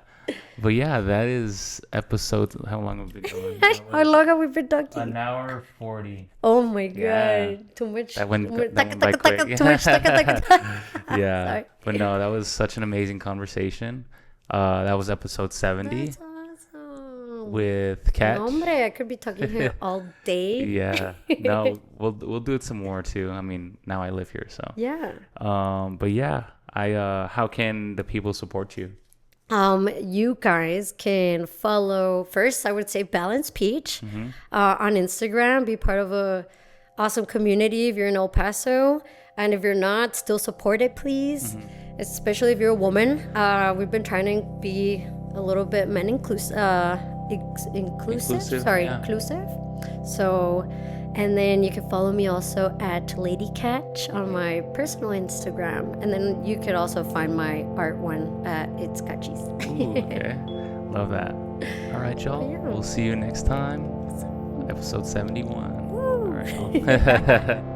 But yeah, that is episode. How long have we been going? How long have we been talking? An hour 40. Oh my God. Yeah. Too much. That went by quick. Too much. Yeah. Sorry. But no, that was such an amazing conversation. That was episode 70. That's awesome. With Cat. Hombre, I could be talking here all day. Yeah. No, we'll do it some more too. I mean, now I live here, so. Yeah. But yeah, how can the people support you? You guys can follow, first I would say Balance Peach on Instagram. Be part of a awesome community if you're in El Paso, and if you're not, still support it, please. Especially if you're a woman. We've been trying to be a little bit men inclusive. Inclusive. So, and then you can follow me also at Lady Catch on my personal Instagram. And then you could also find my art one at It's Cachis. Ooh, okay. Love that. All right, y'all. Yeah. We'll see you next time. Episode 71. Woo. All right, y'all.